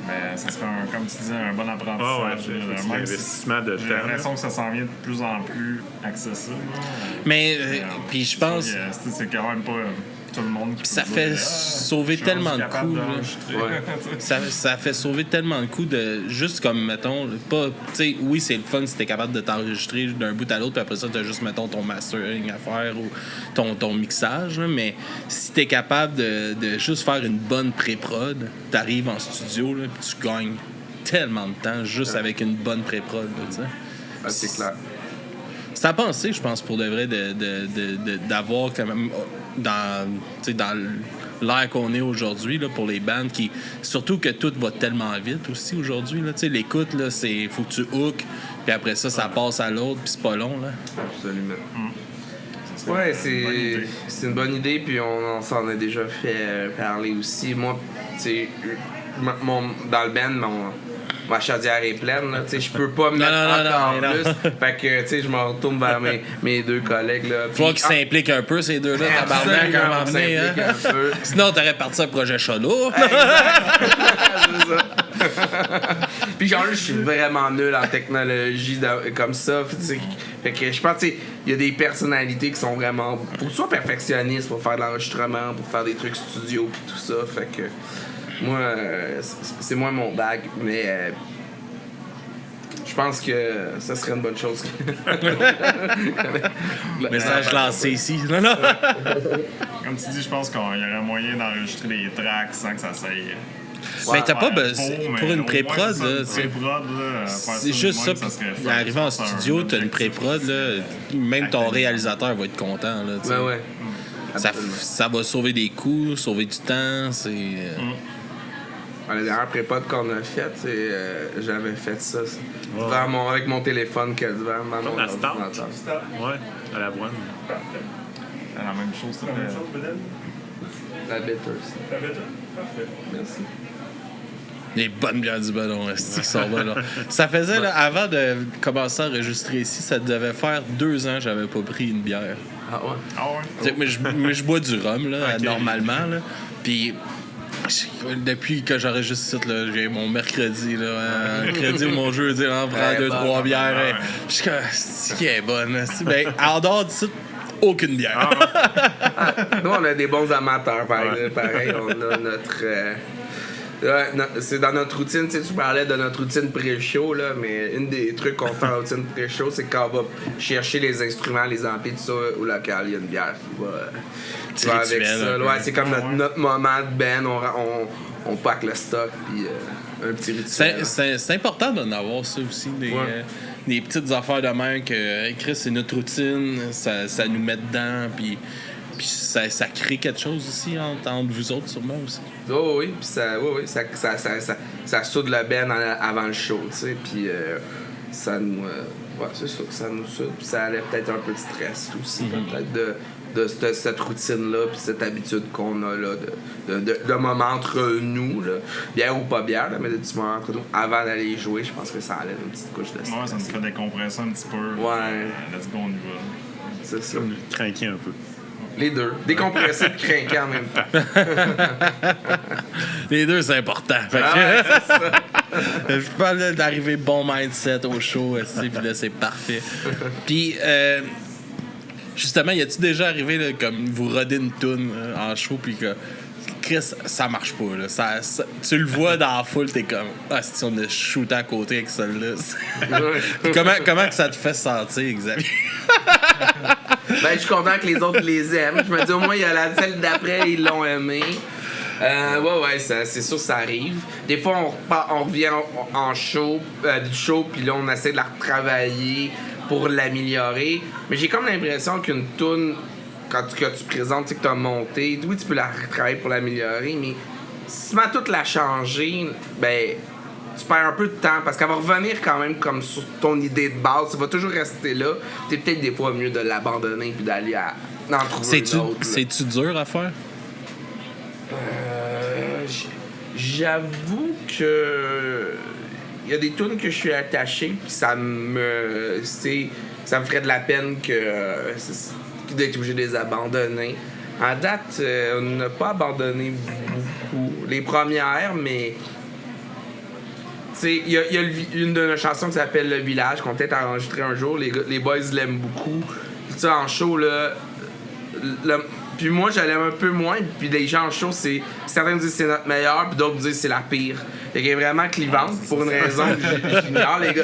Mais ça serait, comme tu disais, un bon apprentissage. C'est Même l'investissement de j'ai temps. l'impression que ça s'en vient de plus en plus accessible. Mais, puis je pense. C'est quand même pas tout le monde qui Ça peut fait dire, sauver je suis tellement de capable coups. là. d'enregistrer. Ça fait sauver tellement de coups de juste comme mettons pas tu sais oui c'est le fun si t'es capable de t'enregistrer d'un bout à l'autre puis après ça t'as juste mettons ton mastering à faire ou ton mixage là, mais si t'es capable de juste faire une bonne pré-prod t'arrives en studio là puis tu gagnes tellement de temps juste avec une bonne pré-prod là, tu sais. Ah, c'est clair. C'est à penser, je pense, pour de vrai, d'avoir quand même dans l'ère qu'on est aujourd'hui, là, pour les bandes qui. Surtout que tout va tellement vite aussi aujourd'hui. Là, l'écoute, là, c'est. Faut que tu hook, puis après ça, ça passe à l'autre, puis c'est pas long, là. Absolument. Ouais, c'est une bonne idée, puis on s'en a déjà fait parler aussi. Moi, tu sais, dans le band, ma chaudière est pleine, là, tu sais, je peux pas me mettre en plus. Fait que, tu sais, je me retourne vers mes deux collègues, là. Faut qu'ils s'impliquent un peu, ces deux-là, tabarnak, à un moment donné, hein? un peu. Sinon, t'aurais parti un projet solo. C'est ça. Puis genre, je suis vraiment nul en technologie comme ça. Fait que je pense que il y a des personnalités qui sont vraiment soit perfectionnistes pour faire de l'enregistrement, pour faire des trucs studio puis tout ça. Fait que moi, c'est moins mon bag, mais je pense que ça serait une bonne chose. Message lancé ici. Non. Comme tu dis, je pense qu'il y aurait moyen d'enregistrer des tracks sans que ça s'aille. Mais t'as pas besoin besoin. Pour une pré-prod, là, c'est juste ça. Puis arrivé en studio, t'as une pré-prod, là, même ton réalisateur va être content. Là, Ben ouais. Ça va sauver des coûts, sauver du temps. C'est. La dernière pré-prod qu'on a faite, j'avais fait ça avec mon téléphone que devant mon la Star. ordinateur. Ouais, à la boîte. C'est la même chose. La Bitters. Merci. Les bonnes bières du ballon, c'est qui sont bonnes, là. Ça faisait, là, avant de commencer à enregistrer ici, ça devait faire 2 ans que j'avais pas pris une bière. Ah ouais? Ah ouais? Tu sais, mais je bois du rhum, là, Ok. normalement, là. Puis, depuis que j'enregistre ça, là, j'ai mon mercredi, là, mercredi ou mon jeudi, là, on prend 2-3 bières. ouais. Je suis comme, c'est qui est bonne. Ben, en dehors de ça, aucune bière. Nous, on a des bons amateurs, pareil. On a notre... c'est dans notre routine, tu sais, tu parlais de notre routine pré-show, là, mais une des trucs qu'on fait en routine pré-show, c'est quand on va chercher les instruments, les amplis, tout ça, au local, il y a une bière qui va avec rituel, ça. un peu. Ouais, c'est comme notre moment de band, on pack le stock, puis un petit rituel. C'est important d'en avoir ça aussi, des petites affaires de même que Chris, c'est notre routine, ça nous met dedans, puis ça crée quelque chose aussi entre vous autres, sûrement aussi. Oh oui, puis ça soude le band avant le show, tu sais, puis ça nous... ouais, c'est ça, ça nous soude, puis ça allait peut-être un peu de stress aussi, peut-être de cette routine-là, puis cette habitude qu'on a, là, de moments entre nous, là, bière ou pas bière, là, mais de petits moments entre nous, avant d'aller jouer, je pense que ça enlève une petite couche de stress. Ouais, ça nous fait décompresser un petit peu. Ouais. Let's go, on y va. C'est ça. Craquer un peu. Les deux. Décompresser et craquer en même temps. Les deux, c'est important. Fait que, Ouais, c'est ça. je parle d'arriver bon mindset au show, puis là, c'est parfait. Puis, justement, y a-tu déjà arrivé, là, comme vous rodez une toune en show, puis que Chris, ça marche pas, là. Tu le vois dans la foule, t'es comme, si on a shooté à côté avec celle-là. Puis comment que ça te fait sentir, Xavier? Ben, je suis content que les autres les aiment. Je me dis, au moins, il y a celle d'après, ils l'ont aimé. Ouais, c'est sûr, ça arrive. Des fois, on revient en show, du show, puis là, on essaie de la retravailler pour l'améliorer. Mais j'ai comme l'impression qu'une toune quand tu présentes, tu sais, que tu as monté, oui, tu peux la retravailler pour l'améliorer, mais si tu mets toute la changer, ben, tu perds un peu de temps parce qu'elle va revenir quand même comme sur ton idée de base. Ça va toujours rester là. C'est peut-être des fois mieux de l'abandonner puis d'aller en trouver une autre. C'est-tu dur à faire? J'avoue que il y a des tunes que je suis attaché puis ça me ferait de la peine d'être obligé de les abandonner. À date, on n'a pas abandonné beaucoup. Les premières, mais il y a une de nos chansons qui s'appelle Le Village qu'on peut-être enregistrer un jour. Les boys l'aiment beaucoup. Tu sais, en show, là, puis moi, je l'aime un peu moins. Puis les gens en show, certains disent que c'est notre meilleur, puis d'autres disent que c'est la pire. Fait qu'elle est vraiment clivante pour une raison que j'ignore, les gars.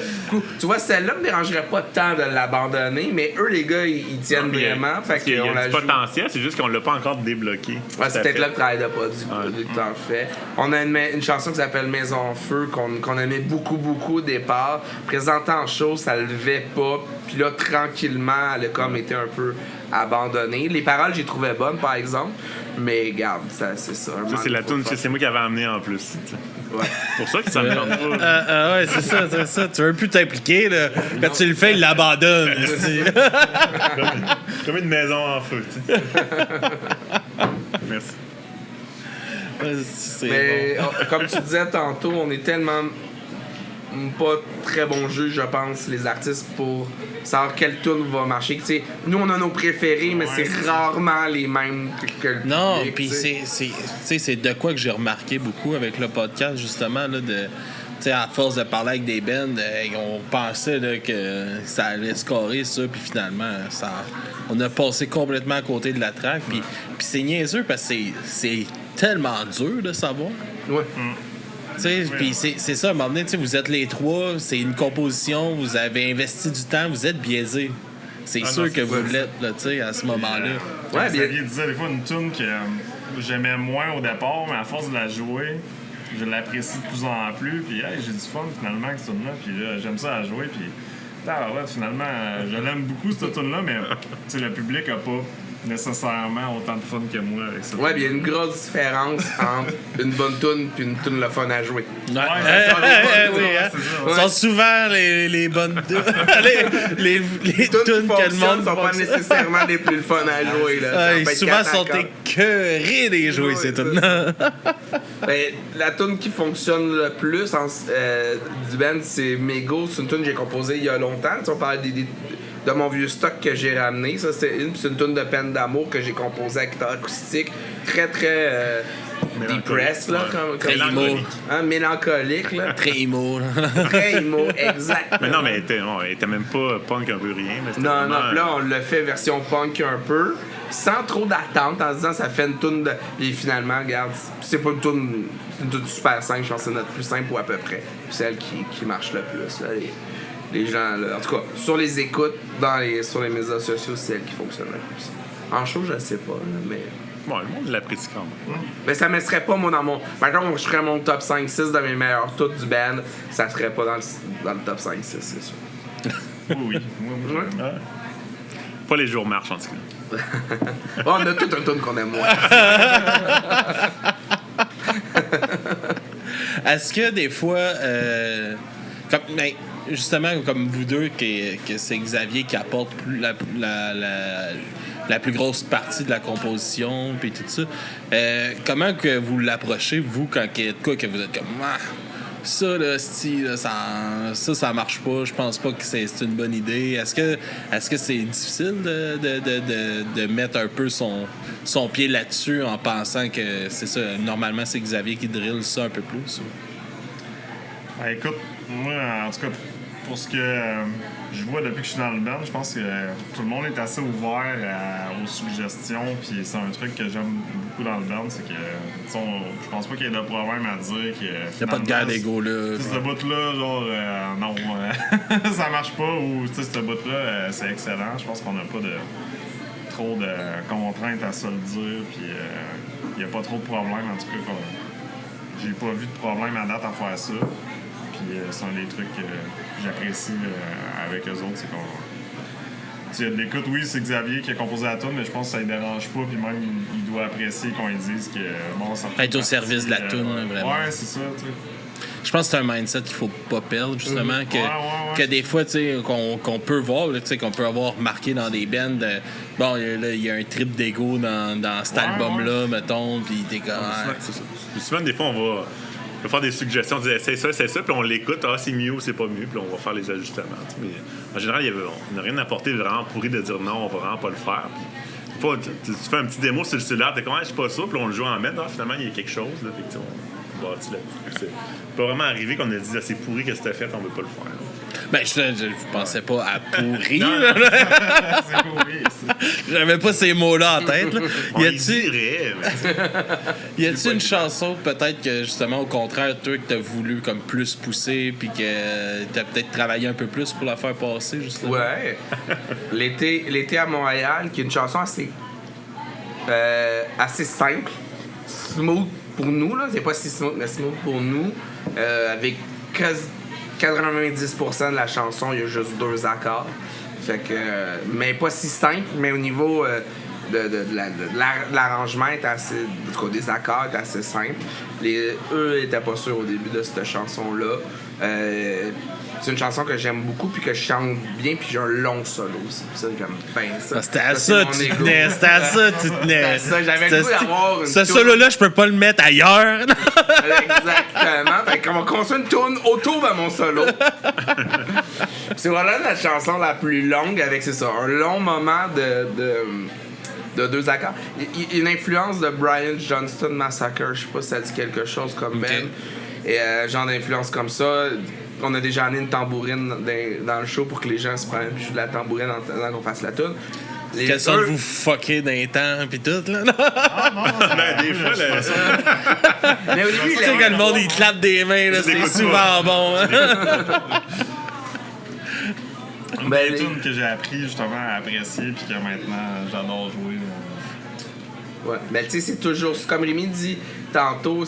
Tu vois, celle-là me dérangerait pas tant de l'abandonner, mais eux, les gars, ils tiennent vraiment. Fait qu'il y a du potentiel, c'est juste qu'on l'a pas encore débloqué. Ouais, c'est peut-être là le travail de produit que t'en fais. On a une chanson qui s'appelle Maison en feu, qu'on aimait beaucoup, beaucoup au départ. Présenté en show, ça levait pas. Puis là, tranquillement, elle a comme été un peu abandonnée. Les paroles, j'ai trouvé bonnes, par exemple. Mais regarde, c'est ça. Ça, c'est la tune que c'est moi qui avais amené en plus. Ouais. C'est pour ça que ça me tente pas. Ouais, c'est ça. Tu veux plus t'impliquer, là. Quand tu le fais, il l'abandonne. Comme une maison en feu, tu sais. Merci. Mais comme tu disais tantôt, on est tellement pas très bon juge, je pense, les artistes, pour savoir quelle tune va marcher. T'sais, nous, on a nos préférés, mais c'est rarement les mêmes que le non, public. Puis c'est de quoi que j'ai remarqué beaucoup avec le podcast, justement, là, à force de parler avec des bands, on pensait là, que ça allait scorer ça, puis finalement, on a passé complètement à côté de la track. Puis c'est niaiseux parce que c'est tellement dur de savoir. Ouais. Puis c'est ça, à un moment donné, vous êtes les trois, c'est une composition, vous avez investi du temps, vous êtes biaisés. C'est sûr que vous l'êtes là, à ce moment-là. Ouais, Xavier disait des fois une tune que j'aimais moins au départ, mais à force de la jouer, je l'apprécie de plus en plus. Puis j'ai du fun finalement avec cette tune-là. Puis là, j'aime ça à jouer. Puis finalement, je l'aime beaucoup cette tune-là, mais le public a pas nécessairement autant de fun que moi avec ça. Ouais, il y a une grosse différence entre une bonne tune et une tune le fun à jouer. Ce sont souvent les bonnes les tunes que le monde sont pas nécessairement les plus le fun à jouer. Là. Souvent sont écœurés des jouer, ces tunes-là. La tune qui fonctionne le plus du band, c'est Mego. C'est une tune que j'ai composée il y a longtemps. On parlait de mon vieux stock que j'ai ramené. Ça, c'est une tune de peine d'amour que j'ai composée avec guitare acoustique. Très, très depressed, là. Comme mélancolique. Mélancolique, là. Très emo. Très emo, exact. Mais non, mais elle était même pas punk un peu rien. Mais non, là, on l'a fait version punk un peu, sans trop d'attente, en se disant ça fait une tune de... Et finalement, regarde, c'est pas une tune super simple, je pense que c'est notre plus simple ou à peu près. Celle qui marche le plus, là. Les gens, là, en tout cas, sur les écoutes, sur les médias sociaux, c'est elle qui fonctionne le plus. En show, je sais pas, là, mais... Bon, le monde l'apprécie quand même. Mais ça me serait pas, moi, dans mon... Par exemple, je ferais mon top 5-6 de mes meilleurs tunes du band, ça serait pas dans le top 5-6, c'est sûr. Oui. Pas les jours marchent, en tout cas. On a tout un tune qu'on aime moins. Est-ce que des fois... justement, comme vous deux, que c'est Xavier qui apporte la plus grosse partie de la composition, puis tout ça, comment que vous l'approchez, vous, quand il y a de quoi que vous êtes comme ça, là, ça marche pas, je pense pas que c'est une bonne idée. Est-ce que c'est difficile de mettre un peu son pied là-dessus en pensant que c'est ça, normalement c'est Xavier qui drille ça un peu plus? Ou? Écoute, moi, en tout cas, pour ce que je vois depuis que je suis dans le band, je pense que tout le monde est assez ouvert aux suggestions. Puis c'est un truc que j'aime beaucoup dans le band, c'est que je pense pas qu'il y ait de problème à dire que. Il n'y a pas de guerre d'ego là. Ce bout-là, genre, non, ça marche pas, ou ce bout-là, c'est excellent. Je pense qu'on n'a pas trop de contraintes à se le dire. Puis il n'y a pas trop de problème, en tout cas. J'ai pas vu de problème à date à faire ça. Puis c'est un des trucs que j'apprécie avec eux autres, c'est qu'on... tu l'écoutes, oui, c'est Xavier qui a composé la tune, mais je pense que ça ne dérange pas, puis même il doit apprécier qu'on lui dise que bon, ça être au service de la tune, vraiment. Ouais, c'est ça, tu sais. Je pense que c'est un mindset qu'il faut pas perdre, justement, que des fois, tu sais, qu'on peut voir, tu sais, qu'on peut avoir remarqué dans des bands, bon, il y a un trip d'ego dans cet album-là, mettons, puis t'es comme... C'est ça. Souvent, des fois, on va faire des suggestions, on dit c'est ça, puis on l'écoute, c'est mieux ou c'est pas mieux, puis on va faire les ajustements. Mais en général, on n'a rien apporté vraiment pourri de dire non, on va vraiment pas le faire. Puis, fois, tu fais un petit démo sur le cellulaire, t'es comme, je suis pas ça, puis on le joue en mettre, finalement, il y a quelque chose, là, fait que on bâtit là-dessus. C'est pas vraiment arrivé qu'on a dit, c'est pourri, qu'est-ce que t'as fait, on veut pas le faire. Ben, je pensais pas à pourri. C'est pourri, ça. J'avais pas ces mots-là en tête. Là. Y a-tu une chanson peut-être que justement au contraire toi que t'as voulu comme plus pousser puis que t'as peut-être travaillé un peu plus pour la faire passer justement? Ouais. L'été à Montréal, qui est une chanson assez simple, smooth pour nous là, c'est pas si smooth mais smooth pour nous, avec 90% de la chanson, il y a juste 2 accords. Fait que, mais pas si simple, mais au niveau de l'arrangement, est assez, en tout cas, des accords est assez simple. Eux étaient pas sûrs au début de cette chanson-là. C'est une chanson que j'aime beaucoup puis que je chante bien puis j'ai un long solo aussi. Ça, j'aime bien ça. C'était à ça, tu tenais. C'était à ça, tu tenais. J'avais le goût d'avoir une ce solo-là, je peux pas le mettre ailleurs. Exactement. Fait qu'on va construire une tourne autour de mon solo. C'est voilà la chanson la plus longue avec, c'est ça, un long moment de 2 accords. Il y a une influence de Brian Johnston Massacre. Je sais pas si ça dit quelque chose comme Ben. Et genre d'influence comme ça. On a déjà amené une tambourine dans le show pour que les gens se prennent puis jouent de la tambourine en attendant qu'on fasse la tune. Quelle sorte de vous fucker dans les temps pis tout, là? Des fois, mais au début, tu sais que le monde, il clappe des mains, là, c'est souvent bon. Hein? Une des tunes que j'ai appris justement à apprécier puis que maintenant j'adore jouer. Ouais, mais tu sais, c'est toujours, comme Rémi dit tantôt,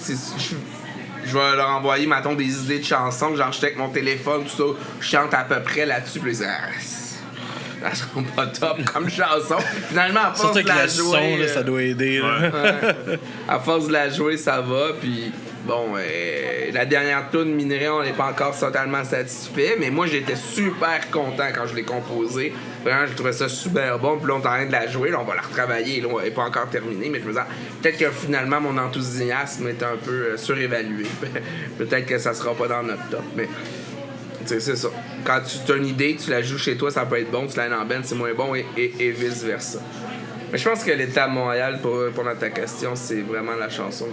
je vais leur envoyer, mettons, des idées de chansons, genre j'étais avec mon téléphone, tout ça, je chante à peu près là-dessus, puis ça sera pas top comme chanson. Finalement, à force de la jouer... Son, ça doit aider. Ouais. À force de la jouer, ça va, puis bon, la dernière tune Minerai, on n'est pas encore totalement satisfait, mais moi, j'étais super content quand je l'ai composée. Vraiment, je trouvais ça super bon, puis là, on est en train de la jouer, là, on va la retravailler, là, elle n'est pas encore terminée, mais je me disais, peut-être que finalement, mon enthousiasme est un peu surévalué. Peut-être que ça sera pas dans notre top, mais... c'est ça. Quand tu as une idée, tu la joues chez toi, ça peut être bon. Tu l'as en band, c'est moins bon et vice-versa. Mais je pense que l'été à Montréal, pour répondre à ta question, c'est vraiment la chanson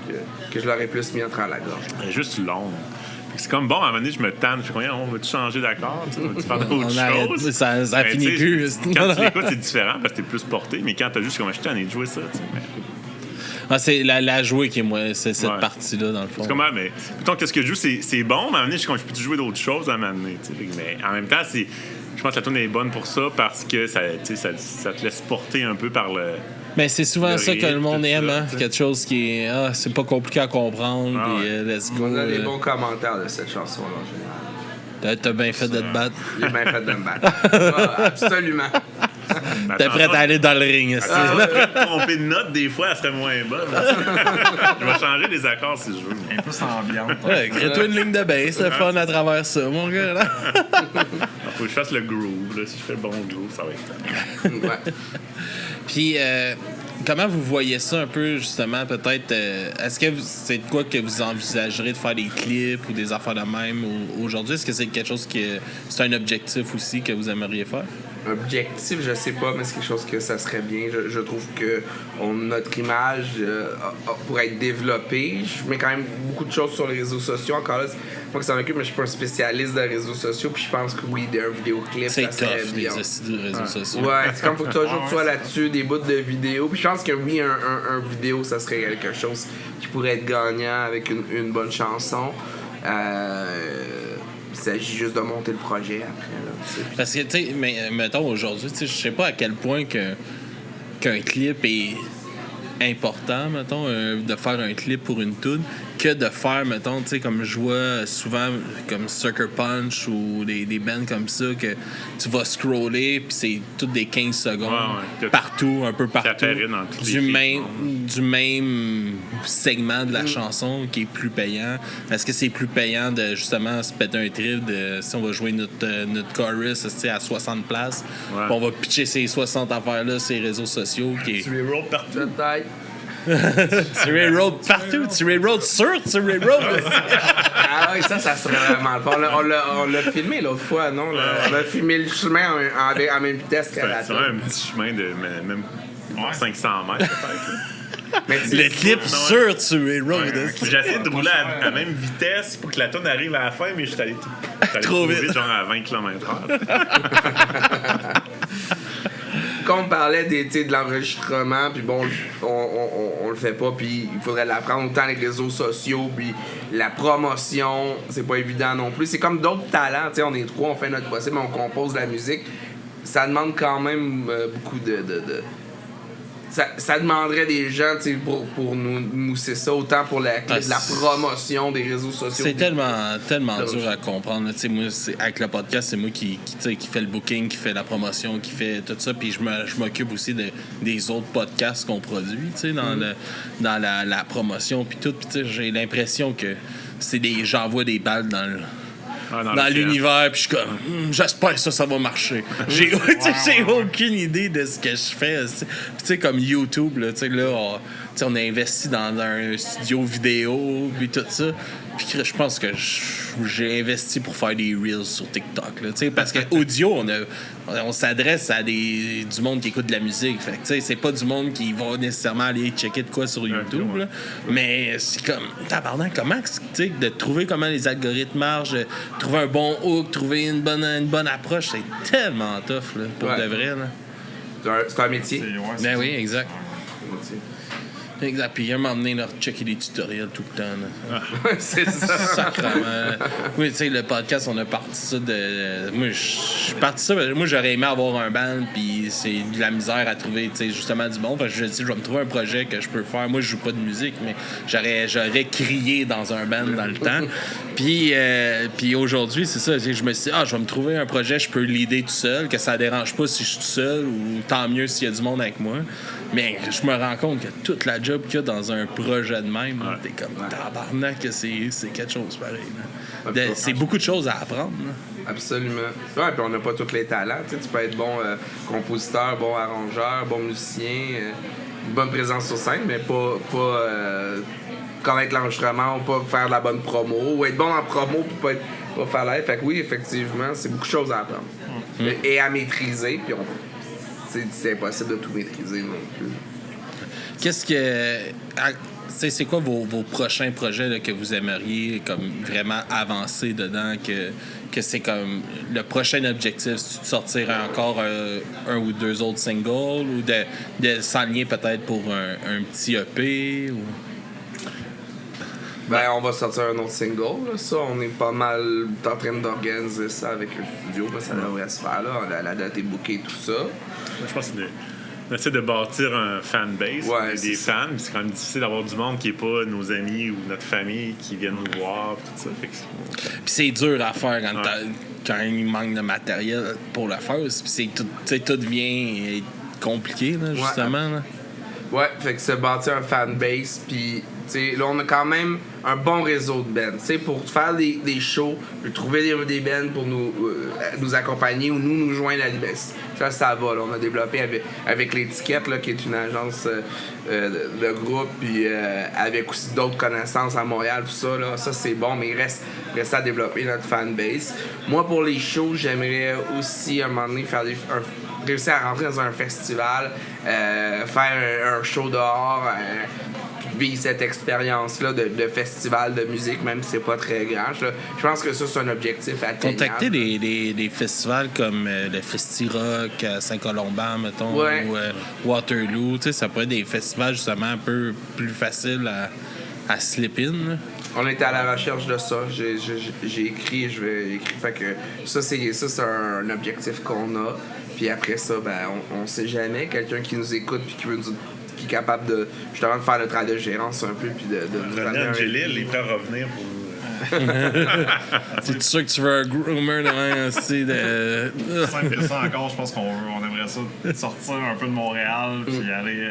que je l'aurais plus mis entre à la gorge. Elle est juste longue. C'est comme bon, à un moment donné, je me tanne. Je suis comme, on va-tu changer d'accord? On va-tu faire d'autres choses? Ça finit plus. Quand tu l'écoutes, c'est différent parce que t'es plus porté. Mais quand t'as juste comme, je suis tanné de jouer ça. C'est la jouer qui est moi, c'est cette partie-là, dans le fond. C'est comment, mais plutôt qu'est-ce que je joue, c'est bon, mais à un moment donné, je peux jouer d'autres choses à un moment donné. Mais en même temps, je pense que la tune est bonne pour ça parce que ça te laisse porter un peu par le. Mais c'est souvent ça que le monde aime, hein? T'sais. Quelque chose qui est. C'est pas compliqué à comprendre, puis let's go. On a des bons commentaires de cette chanson-là, en général. T'as bien fait de te battre. J'ai bien fait de me battre. Absolument. T'es prêt à aller dans le ring. Si je pourrais me tromper de note, des fois, elle serait moins bonne. Je vais changer les accords si je veux. Un peu ambiante. Ouais, crée-toi une ligne de bass, c'est fun à travers ça, mon gars. Là. Faut que je fasse le groove. Là. Si je fais le bon groove, ça va être. Ouais. Puis, comment vous voyez ça un peu, justement, peut-être? Est-ce que c'est de quoi que vous envisagerez de faire des clips ou des affaires de même aujourd'hui? Est-ce que c'est quelque chose c'est un objectif aussi que vous aimeriez faire? Objectif, je sais pas, mais c'est quelque chose que ça serait bien. Je trouve que notre image pourrait être développée. Je mets quand même beaucoup de choses sur les réseaux sociaux. Encore là, c'est pas que ça m'occupe, mais je suis pas un spécialiste des réseaux sociaux. Puis je pense que oui, un vidéoclip, ça serait bien. C'est tough, les réseaux sociaux. Ouais, c'est comme faut que toujours tu sois là-dessus, des bouts de vidéos. Puis je pense que oui, un vidéo, ça serait quelque chose qui pourrait être gagnant avec une bonne chanson. Il s'agit juste de monter le projet après. Là, parce que, tu sais, mettons aujourd'hui, je sais pas à quel point qu'un clip est important, mettons, de faire un clip pour une tune. que de faire, mettons, tu sais, comme je vois souvent, comme Sucker Punch ou des bands comme ça, que tu vas scroller, puis c'est toutes des 15 secondes, partout, un peu partout, du même segment de la chanson qui est plus payant. Est-ce que c'est plus payant de, justement, se péter un trip de, si on va jouer notre chorus à 60 places, puis on va pitcher ces 60 affaires-là sur les réseaux sociaux. Tu les roll partout. Tu railroad partout, tu railroad tu railroad. Ah oui, ça serait vraiment le fun. On l'a filmé l'autre fois, non? On a filmé le chemin en même vitesse que la C'est un petit chemin de même 500 mètres, peut-être. Mais le clip sur tu railroad. J'ai essayé de rouler à même vitesse pour que la tonne arrive à la fin, mais je suis allé trop vite, genre à 20 km/h. Quand on parlait de l'enregistrement, puis bon, on le fait pas, puis il faudrait l'apprendre autant avec les réseaux sociaux, puis la promotion, c'est pas évident non plus. C'est comme d'autres talents, tu sais, on est trois, on fait notre possible, on compose de la musique. Ça demande quand même beaucoup de ça demanderait des gens pour nous mousser ça, autant pour la promotion des réseaux sociaux. C'est tellement dur à comprendre. Moi, avec le podcast, c'est moi qui fait le booking, qui fait la promotion, qui fait tout ça. Puis je m'occupe aussi des autres podcasts qu'on produit dans la promotion. Puis tout. Puis j'ai l'impression que j'envoie des balles dans l'univers, puis je suis comme j'espère que ça va marcher. J'ai aucune idée de ce que je fais. Puis tu sais, comme YouTube, là, on a investi dans un studio vidéo, puis tout ça. Puis je pense que j'ai investi pour faire des reels sur TikTok, là, parce que audio, on s'adresse à du monde qui écoute de la musique. Fait que c'est pas du monde qui va nécessairement aller checker de quoi sur YouTube, là. Mais c'est comme tabarnak, comment de trouver comment les algorithmes marchent, de trouver un bon hook, trouver une bonne approche, c'est tellement tough là, pour de vrai. Là. C'est un métier. Ben oui, exact. Exact. Puis à un moment donné, checker des tutoriels tout le temps. Là. C'est ça. Sacrément. Oui, tu sais, le podcast, on a parti ça de. Moi, je suis parti ça. Moi, j'aurais aimé avoir un band, puis c'est de la misère à trouver, tu sais, justement du bon. Fait que je vais me trouver un projet que je peux faire. Moi, je joue pas de musique, mais j'aurais crié dans un band dans le temps. Puis aujourd'hui, c'est ça. Je me suis dit, je vais me trouver un projet, je peux leader tout seul, que ça dérange pas si je suis tout seul, ou tant mieux s'il y a du monde avec moi. Mais je me rends compte que toute la job qu'il y a dans un projet de même, t'es comme tabarnak que c'est quelque chose pareil. C'est beaucoup de choses à apprendre. Là. Absolument. Ouais, puis on n'a pas tous les talents. Tu peux être bon compositeur, bon arrangeur, bon musicien, bonne présence sur scène, mais pas connaître l'enregistrement ou pas faire de la bonne promo, ou être bon en promo puis pas faire live. Fait que oui, effectivement, c'est beaucoup de choses à apprendre. Et à maîtriser, puis c'est impossible de tout maîtriser non plus. Qu'est-ce que... c'est quoi vos prochains projets là, que vous aimeriez comme vraiment avancer dedans, que c'est comme le prochain objectif, c'est de sortir encore un ou deux autres singles, ou de s'enligner peut-être pour un petit EP ou... Ben, on va sortir un autre single, là. Ça, on est pas mal en train d'organiser ça avec le studio, ça devrait se faire, là. La date est bookée, tout ça. Je pense qu'on essaie de bâtir un fanbase, des fans, puis c'est quand même difficile d'avoir du monde qui n'est pas nos amis ou notre famille qui viennent nous voir, tout ça. Puis c'est dur à faire quand il manque de matériel pour le faire, puis tout devient compliqué, là, justement. Là. Ouais, fait que c'est bâtir un fanbase, puis là, on a quand même un bon réseau de bands. Pour faire des shows, trouver des bands pour nous accompagner ou nous joindre à l'IBES. Ça va. Là. On a développé avec l'Étiquette, là, qui est une agence de groupe, puis avec aussi d'autres connaissances à Montréal, tout ça. Là. Ça, c'est bon, mais il reste à développer notre fanbase. Moi, pour les shows, j'aimerais aussi, à un moment donné, réussir à rentrer dans un festival, faire un show dehors, vivre cette expérience-là de festival de musique, même si c'est pas très grand. Je pense que ça, c'est un objectif atteignable. Contacter des festivals comme le Festi-Rock à Saint-Colomban, mettons, ou Waterloo, ça pourrait être des festivals justement un peu plus faciles à slip in. Là. On était à la recherche de ça. J'ai écrit, je vais écrire. Fait que ça, c'est un objectif qu'on a. Puis après ça, ben, on sait jamais. Quelqu'un qui nous écoute puis qui qui est capable de justement de faire le travail de gérance un peu puis de nous René amener Angélil est prêt à revenir pour C'est sûr que tu veux un groomer demain aussi de. Simple que ça encore, je pense qu'on aimerait ça sortir un peu de Montréal puis aller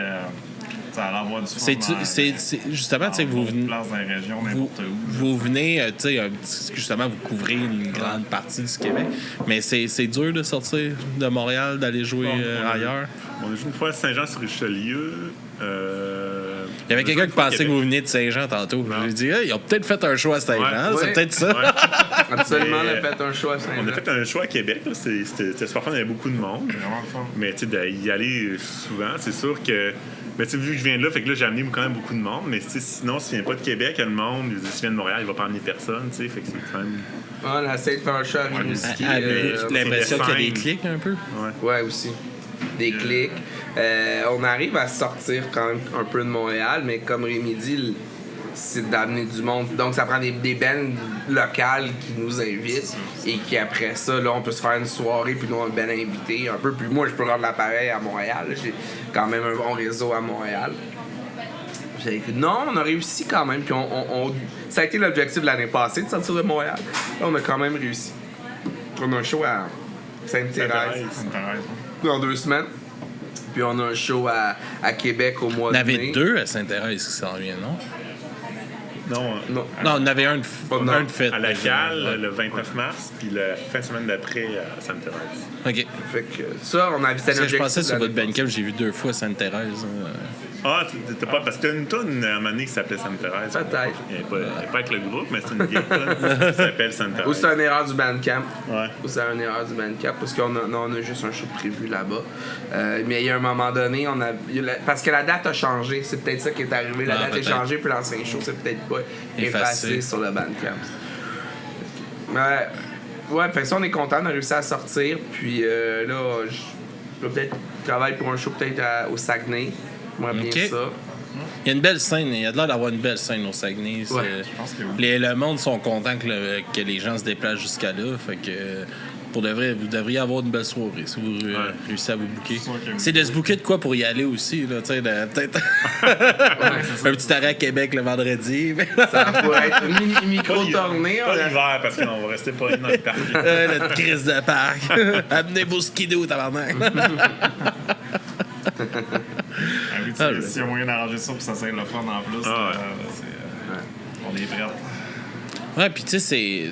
avoir du fun. C'est justement, tu sais, vous venez. Place dans les régions, n'importe où. Vous venez, tu sais, justement, vous couvrez une grande partie du Québec, mais c'est dur de sortir de Montréal, d'aller jouer ailleurs. On a joué une fois à Saint-Jean-sur-Richelieu. Il y avait quelqu'un qui pensait que vous veniez de Saint-Jean tantôt. J'ai dit, hey, ils ont peut-être fait un show à Saint-Jean, c'est peut-être ça. Ouais. Absolument, on a fait un show à Saint-Jean. On a fait un show à Québec. C'était super fun, il y avait beaucoup de monde. Vraiment fun. Mais tu sais, d'y aller souvent, c'est sûr que. Mais tu sais, vu que je viens de là, fait que là, j'ai amené quand même beaucoup de monde. Mais sinon, s'il vient pas de Québec, le monde, s'il vient de Montréal, il va pas amener personne, tu sais. Fait que c'est quand même. On a essayé de faire un show à Rimouski. L'impression qu'il y a des clics un peu. Ouais, aussi. Des clics. On arrive à sortir quand même un peu de Montréal, mais comme Rémi dit, c'est d'amener du monde. Donc, ça prend des bands locales qui nous invitent et qui, après ça, là, on peut se faire une soirée puis nous, on a un band invité un peu. Puis moi, je peux rendre l'appareil à Montréal. J'ai quand même un bon réseau à Montréal. Non, on a réussi quand même. Puis ça a été l'objectif de l'année passée de sortir de Montréal. Là, on a quand même réussi. On a un show à Sainte-Thérèse dans 2 semaines. Puis on a un show à Québec au mois de mai. On avait 2 à Sainte-Thérèse qui s'en vient, non? Non, non, on avait un de fait. À la Cale, le 29 mars, puis la fin de semaine d'après à Sainte-Thérèse. OK. Fait que ça, on a invité je pensais sur votre Bandcamp, j'ai vu 2 fois Sainte-Thérèse. Ah, t'es pas. Parce que t'as une toune à un moment donné qui s'appelait Sainte-Thérèse. Peut-être. Elle n'est pas avec le groupe, mais c'est une vieille toune qui s'appelle Sainte-Thérèse. Ou c'est une erreur du Bandcamp. Ouais. Ou c'est une erreur du Bandcamp, parce qu'on a juste un show prévu là-bas. Mais il y a un moment donné, parce que la date a changé. C'est peut-être ça qui est arrivé. La date est changée, puis l'ancien show, c'est peut-être pas effacé sur le Bandcamp. Ouais, fait que ça, on est content, on a réussi à sortir. Puis là, je vais peut-être travailler pour un show peut-être au Saguenay. Moi, bien ça. Il y a une belle scène, il y a de l'air d'avoir une belle scène au Saguenay. Ouais, je pense que oui. Le monde sont contents que les gens se déplacent jusqu'à là. Fait que pour de vrai, vous devriez avoir une belle soirée si vous réussissez à vous booker. C'est de se booker de quoi pour y aller aussi. Là, peut-être un petit arrêt à Québec le vendredi. Ça pourrait être une micro-tournée. Pas l'hiver, parce qu'on va rester pas dans le parc. Notre crise de parc. Amenez vos skidoo, tabarnak. S'il y a moyen d'arranger ça pour que ça soit le fun en plus, on est prêts. Ouais, puis tu sais,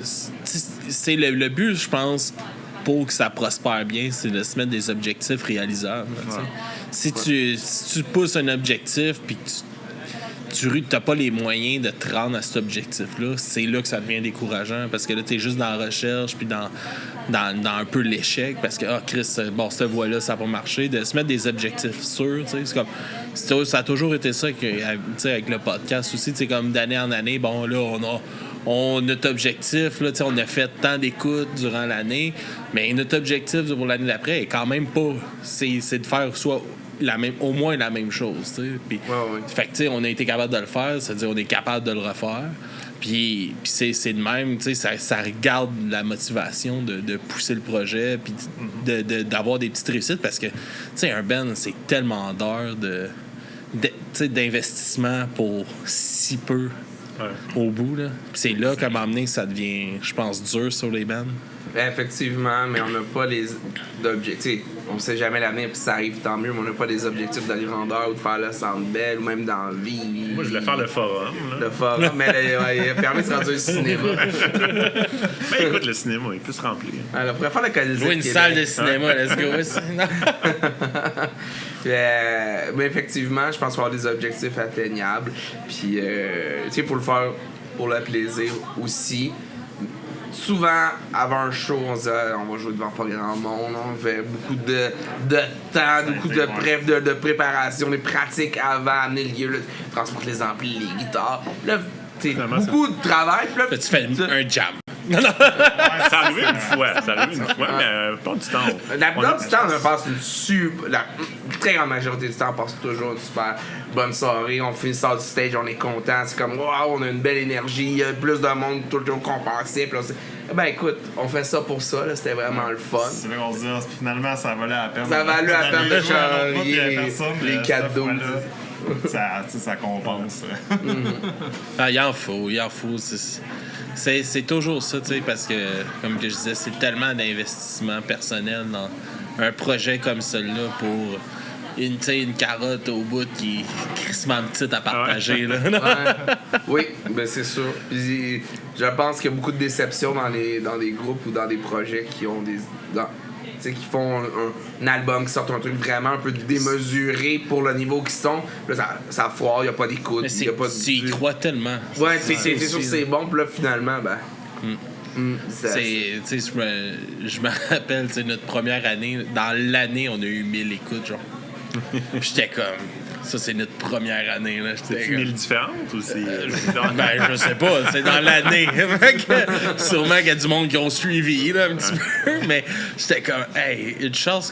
c'est le but, je pense, pour que ça prospère bien, c'est de se mettre des objectifs réalisables. Si tu pousses un objectif puis que tu n'as pas les moyens de te rendre à cet objectif-là, c'est là que ça devient décourageant parce que là, tu es juste dans la recherche puis dans un peu l'échec parce que, Chris, bon, cette voie-là, ça va pas marcher. De se mettre des objectifs sûrs, tu sais, c'est comme... Ça a toujours été ça avec le podcast aussi, c'est comme d'année en année, bon, là, notre objectif, là, on a fait tant d'écoutes durant l'année, mais notre objectif pour l'année d'après est quand même pas... C'est de faire soit... au moins la même chose, tu sais. Puis, fait que, tu sais, on a été capable de le faire, c'est-à-dire on est capable de le refaire. Puis c'est de même, tu sais, ça regarde la motivation de pousser le projet, puis d'avoir des petites réussites, parce que, tu sais, un band, c'est tellement d'heures d'investissement pour si peu au bout, là. Puis c'est là qu'à un moment donné, ça devient, je pense, dur sur les bands. Effectivement, mais on n'a pas les objectifs. On ne sait jamais l'avenir, puis ça arrive tant mieux, mais on n'a pas les objectifs d'aller grandeur ou de faire le Centre Bell ou même dans la vie. Moi, je voulais faire le forum. Là. Le forum, mais il a permis de se rendre au cinéma. Mais écoute, le cinéma, il peut se remplir. Alors, on pourrait faire le Colisée. Jouer une salle de cinéma, let's go. Mais effectivement, je pense qu'il faut avoir des objectifs atteignables. Puis, tu sais, il faut le faire pour le plaisir aussi. Souvent, avant un show, on se dit on va jouer devant pas grand monde, on fait beaucoup de temps, beaucoup de préparation, des pratiques avant, amener le lieu, transporter les amplis, les guitares. Là, beaucoup de travail. Là, tu fais un jam. Ça arrive une fois, mais pas du temps. La plupart du temps, on passe la très grande majorité du temps, on passe toujours une super bonne soirée. On finit ça du stage, on est content. C'est comme, waouh, on a une belle énergie, il y a plus de monde tout le temps qu'on pensait. Ben écoute, on fait ça pour ça, là, c'était vraiment le fun. C'est là qu'on se dit, finalement, ça valait la peine. Ça valait la peine de changer les cadeaux. ça compense. Il en faut. C'est toujours ça, tu sais, parce que, comme que je disais, c'est tellement d'investissement personnel dans un projet comme celui-là pour une carotte au bout qui est crissement petite à partager. Là. Oui, ben c'est sûr. Puis, je pense qu'il y a beaucoup de déceptions dans des groupes ou dans des projets qui ont qui font un album, qui sortent un truc vraiment un peu démesuré pour le niveau qu'ils sont. Là, ça foire, il n'y a pas d'écoute. Tu y crois tellement. Ouais, c'est sûr que c'est bon, puis là, finalement, je me rappelle, notre première année, dans l'année, on a eu 1000 écoutes, genre. J'étais comme... Ça, c'est notre première année. Là. C'est 1000 différentes ou c'est... je sais pas. C'est dans l'année. Sûrement qu'il y a du monde qui ont suivi là, un petit peu. Mais j'étais comme, hey, une chance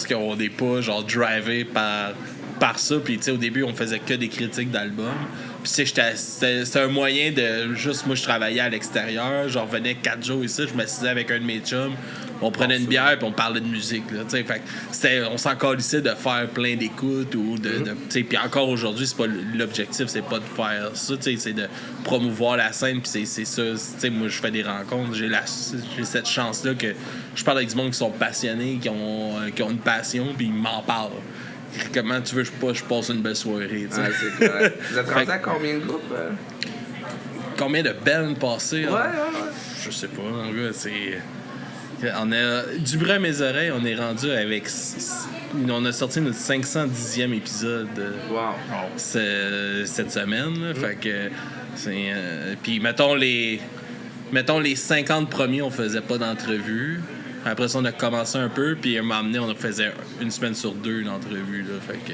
qu'on n'est pas genre drivé par ça. Puis, tu sais, au début, on faisait que des critiques d'albums. Puis, tu sais, c'était un moyen de... Juste, moi, je travaillais à l'extérieur. Je revenais 4 jours ici. Je m'assisais avec un de mes chums. On prenait une bière puis on parlait de musique. Là, fait on s'en calissait de faire plein d'écoutes. Puis encore aujourd'hui, c'est pas l'objectif, c'est pas de faire ça. C'est de promouvoir la scène. Puis c'est ça. Moi, je fais des rencontres. J'ai cette chance-là que je parle avec du monde qui sont passionnés, qui ont une passion, puis ils m'en parlent. Comment tu veux que je passe une belle soirée? Ouais, c'est clair. Vous êtes rendu à combien de groupes? Combien de bands passées? Ouais. Je sais pas, mon gars, c'est... On a du bruit à mes oreilles, on est rendu avec... On a sorti notre 510e épisode cette semaine. Là, fait que puis mettons les 50 premiers, on faisait pas d'entrevue. Après ça, on a commencé un peu, puis à un moment donné, on faisait une semaine sur 2 d'entrevue. Fait que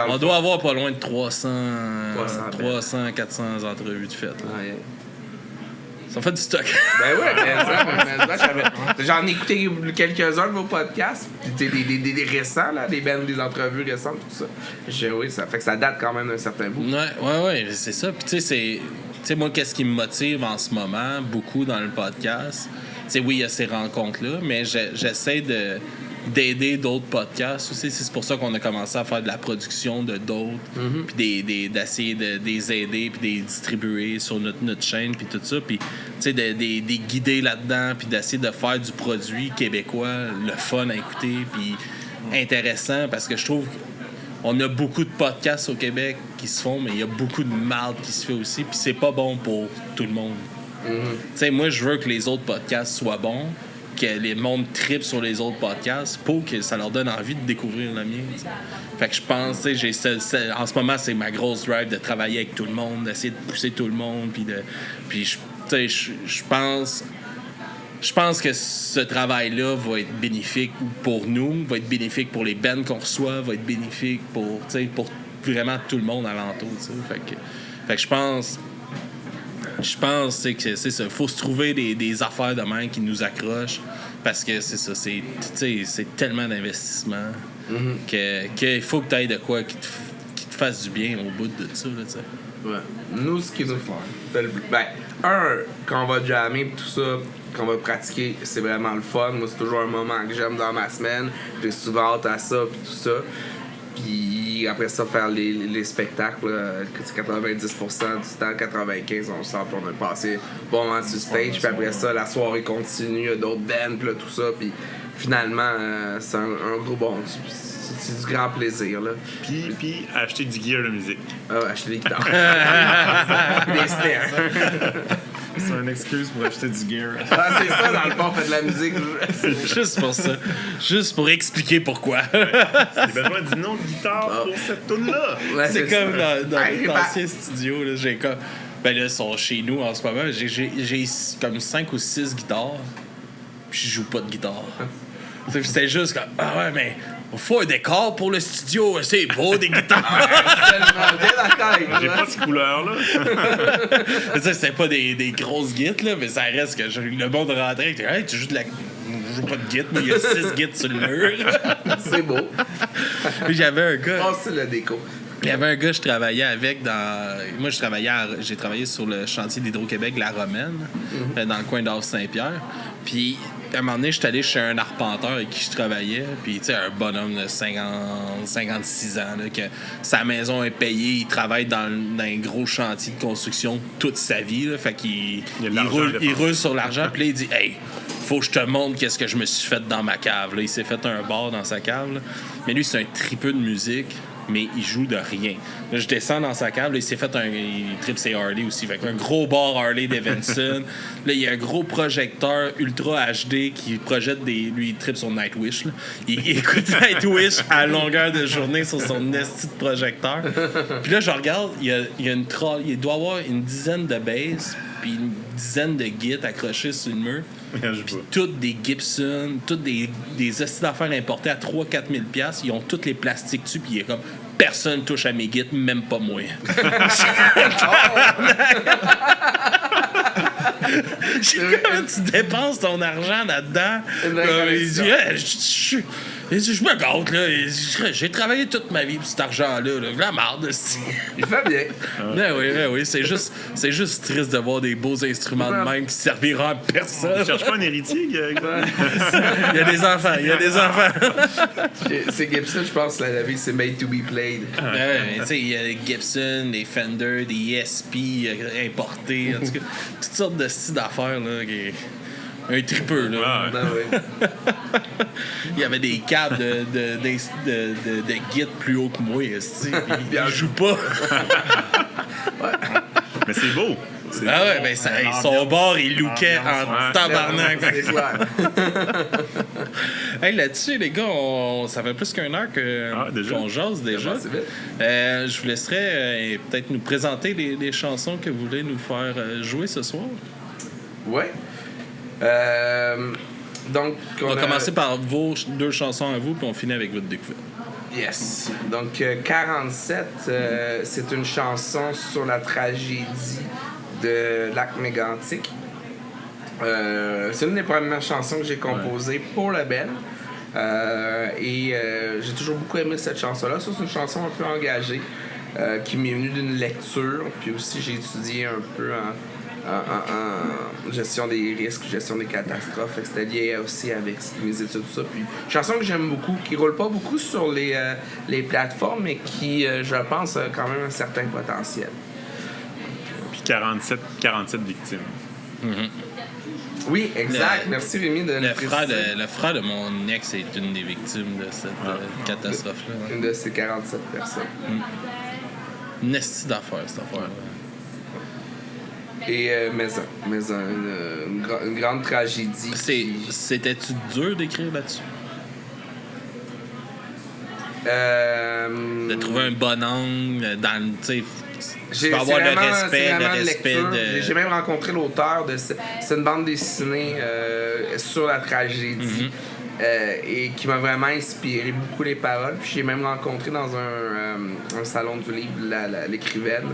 on doit avoir pas loin de 300 400 entrevues de faites. Ça fait du stock. Ben ouais, j'en ai écouté quelques-uns de vos podcasts, puis des récents, là, des entrevues récentes, tout ça. Oui, ça fait que ça date quand même d'un certain bout. Ouais, c'est ça. Puis tu sais, moi, qu'est-ce qui me motive en ce moment, beaucoup dans le podcast, tu sais, oui, il y a ces rencontres-là, mais j'essaie d'aider d'autres podcasts aussi. C'est pour ça qu'on a commencé à faire de la production de d'autres, puis d'essayer de les aider, puis de les distribuer sur notre chaîne, puis tout ça. Puis, tu sais, de guider là-dedans, puis d'essayer de faire du produit québécois, le fun à écouter, puis intéressant, parce que je trouve on a beaucoup de podcasts au Québec qui se font, mais il y a beaucoup de marde qui se fait aussi, puis c'est pas bon pour tout le monde. Tu sais, moi, je veux que les autres podcasts soient bons, que les mondes trippent sur les autres podcasts pour que ça leur donne envie de découvrir le mien. T'sais. Fait que je pense, tu sais, en ce moment, c'est ma grosse drive de travailler avec tout le monde, d'essayer de pousser tout le monde, puis je pense que ce travail-là va être bénéfique pour nous, va être bénéfique pour les bands qu'on reçoit, va être bénéfique pour vraiment tout le monde alentour. Fait que je pense que c'est ça. Il faut se trouver des affaires de même qui nous accrochent parce que c'est ça. C'est tellement d'investissement qu'il faut que tu ailles de quoi qui te fasse du bien au bout de ça. Là, ouais. Nous, ce qui nous fait quand on va jammer et tout ça, quand on va pratiquer, c'est vraiment le fun. Moi, c'est toujours un moment que j'aime dans ma semaine. J'ai souvent hâte à ça et tout ça. Puis après ça, faire les spectacles, c'est 90% du temps, 95% on sort, puis on a passé bon moment sur stage, puis après ça, la soirée continue, il y a d'autres bands, puis tout ça, puis finalement, c'est un gros bon. C'est du grand plaisir, là. Puis acheter du gear de musique. Acheter des guitares. Des snares. C'est une excuse pour acheter du gear. C'est ça, dans le fond, on fait de la musique. Juste pour ça. Juste pour expliquer pourquoi. J'ai besoin d'une autre guitare pour cette tune-là. Ouais, c'est comme dans l'ancien studio. Là, j'ai comme... Ben là, ils sont chez nous en ce moment. J'ai comme 5 ou 6 guitares. Puis je joue pas de guitare. C'était juste comme... Ah ouais, mais... Il faut un décor pour le studio, c'est beau des guitares. J'ai pas de couleur, là. C'était pas des grosses guites, là, mais ça reste que le monde rentrait et hey, tu joues de la. Je joue pas de guite, mais il y a 6 guites sur le mur. C'est beau. Puis j'avais un gars. C'est le déco. Il y avait un gars que je travaillais avec moi, j'ai travaillé sur le chantier d'Hydro-Québec, la Romaine, dans le coin d'Anse-Saint-Pierre. Puis, à un moment donné, je suis allé chez un arpenteur avec qui je travaillais. Puis, tu sais, un bonhomme de 56 ans, là, que sa maison est payée. Il travaille dans un gros chantier de construction toute sa vie. Là, fait qu'il il roule sur l'argent. Puis là, il dit « Hey, faut que je te montre qu'est-ce que je me suis fait dans ma cave. » Là, il s'est fait un bar dans sa cave. Là. Mais lui, c'est un tripeux de musique. Mais il joue de rien. Là, je descends dans sa cave, là, il s'est fait il tripe ses Harley aussi. Fait un gros bar Harley Davidson. Là, il y a un gros projecteur Ultra HD qui projette lui, il tripe sur Nightwish. Là. Il écoute Nightwish à longueur de journée sur son esti de projecteur. Puis là, je regarde, il doit avoir une dizaine de basses puis une dizaine de guides accrochés sur le mur. Puis toutes des Gibson, toutes des hosties d'affaires importées à 3-4 000 $. Ils ont tous les plastiques dessus, puis il est comme personne touche à mes guides, même pas moi. Comment tu dépenses ton argent là-dedans? Il dit, je me gâte, là. J'ai travaillé toute ma vie pour cet argent-là. Là. La marde, il fait bien. Oui. C'est juste triste de voir des beaux instruments de même qui serviront à personne. Tu cherches pas un héritier? Il y a des enfants. C'est Gibson, je pense, la vie, c'est made to be played. Tu sais, il y a des Gibson, des Fender, des ESP importés, en tout cas, toutes sortes de styles d'affaires, là. Un tripeux, là. Il y avait des câbles de guide plus haut que moi, il joue pas. Mais c'est beau. Son bar, il lookait en tabarnak. C'est clair. Hey, là-dessus, les gars, ça fait plus qu'une heure qu'on jase déjà. Je vous laisserai peut-être nous présenter les chansons que vous voulez nous faire jouer ce soir. Ouais. Donc, on va commencer par vos 2 chansons à vous, puis on finit avec votre découverte. Yes. Donc, 47, c'est une chanson sur la tragédie de Lac Mégantic. C'est une des premières chansons que j'ai composées pour le band. Et j'ai toujours beaucoup aimé cette chanson-là. Ça, c'est une chanson un peu engagée qui m'est venue d'une lecture. Puis aussi, j'ai étudié un peu en gestion des risques, gestion des catastrophes. C'était lié aussi avec mes études, tout ça. Puis, une chanson que j'aime beaucoup, qui roule pas beaucoup sur les plateformes, mais qui, je pense, a quand même un certain potentiel. Puis 47 victimes. Mm-hmm. Oui, exact. Merci Rémi de le frère de mon ex est une des victimes de cette catastrophe-là. Une de ces 47 personnes. Une esti d'affaires, cette affaire-là. Et une grande tragédie. C'était-tu dur d'écrire là-dessus? De trouver un bon angle dans le... Tu vas avoir le respect de... J'ai même rencontré l'auteur de... C'est une bande dessinée sur la tragédie. Et qui m'a vraiment inspiré beaucoup les paroles. Puis j'ai même rencontré dans un salon du livre l'écrivaine.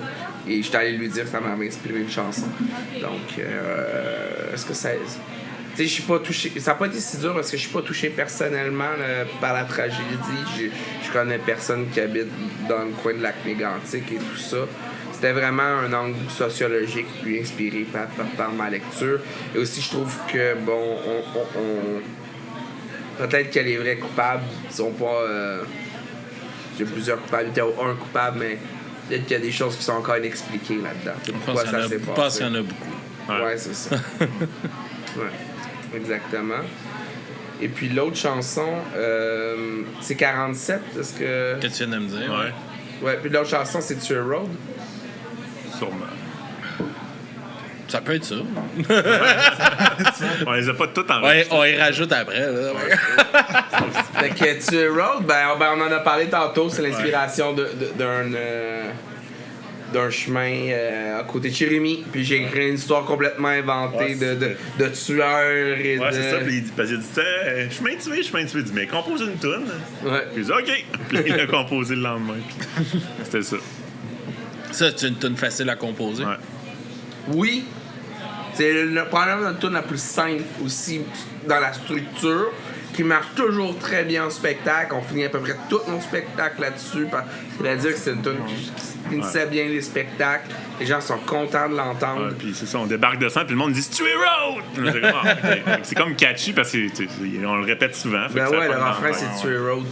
Et j'étais allé lui dire que ça m'avait inspiré une chanson. Donc, est-ce que ça... Tu sais, je suis pas touché... Ça n'a pas été si dur parce que je suis pas touché personnellement par la tragédie. Je connais personne qui habite dans le coin de Lac-Mégantic et tout ça. C'était vraiment un angle sociologique puis inspiré par ma lecture. Et aussi, je trouve que, bon, peut-être que les vrais coupables sont pas... J'ai plusieurs coupables, il y a un coupable, mais peut-être qu'il y a des choses qui sont encore inexpliquées là-dedans. Pourquoi ça s'est passé? Je pense qu'il y en a beaucoup. Ouais, c'est ça. Ouais, exactement. Et puis l'autre chanson, c'est 47, est-ce que... Que tu viens de me dire. Ouais, puis l'autre chanson, c'est Sur Road. Sûrement. Ça peut être ça. On les a pas toutes en Ouais, on y rajoute après. Là. Fait que Sur Road, on en a parlé tantôt, c'est l'inspiration d'un chemin à côté de Chirémy. Puis j'ai écrit une histoire complètement inventée de tueurs et ouais, c'est ça. Puis il dit, chemin tué. Il dit, mais compose une toune. Ouais. Puis il dit, OK. Puis il a composé le lendemain. Puis c'était ça. Ça, c'est une toune facile à composer. Ouais. Oui. C'est probablement la toune la plus simple aussi dans la structure. qui marche toujours très bien en spectacle. On finit à peu près tous nos spectacles là-dessus. C'est-à-dire que c'est une tune qui finissait bien les spectacles. Les gens sont contents de l'entendre. Puis c'est ça, on débarque de sang, puis le monde dit Stewie Road! C'est comme catchy parce qu'on le répète souvent. Ben ouais, le refrain c'est Stewie Road.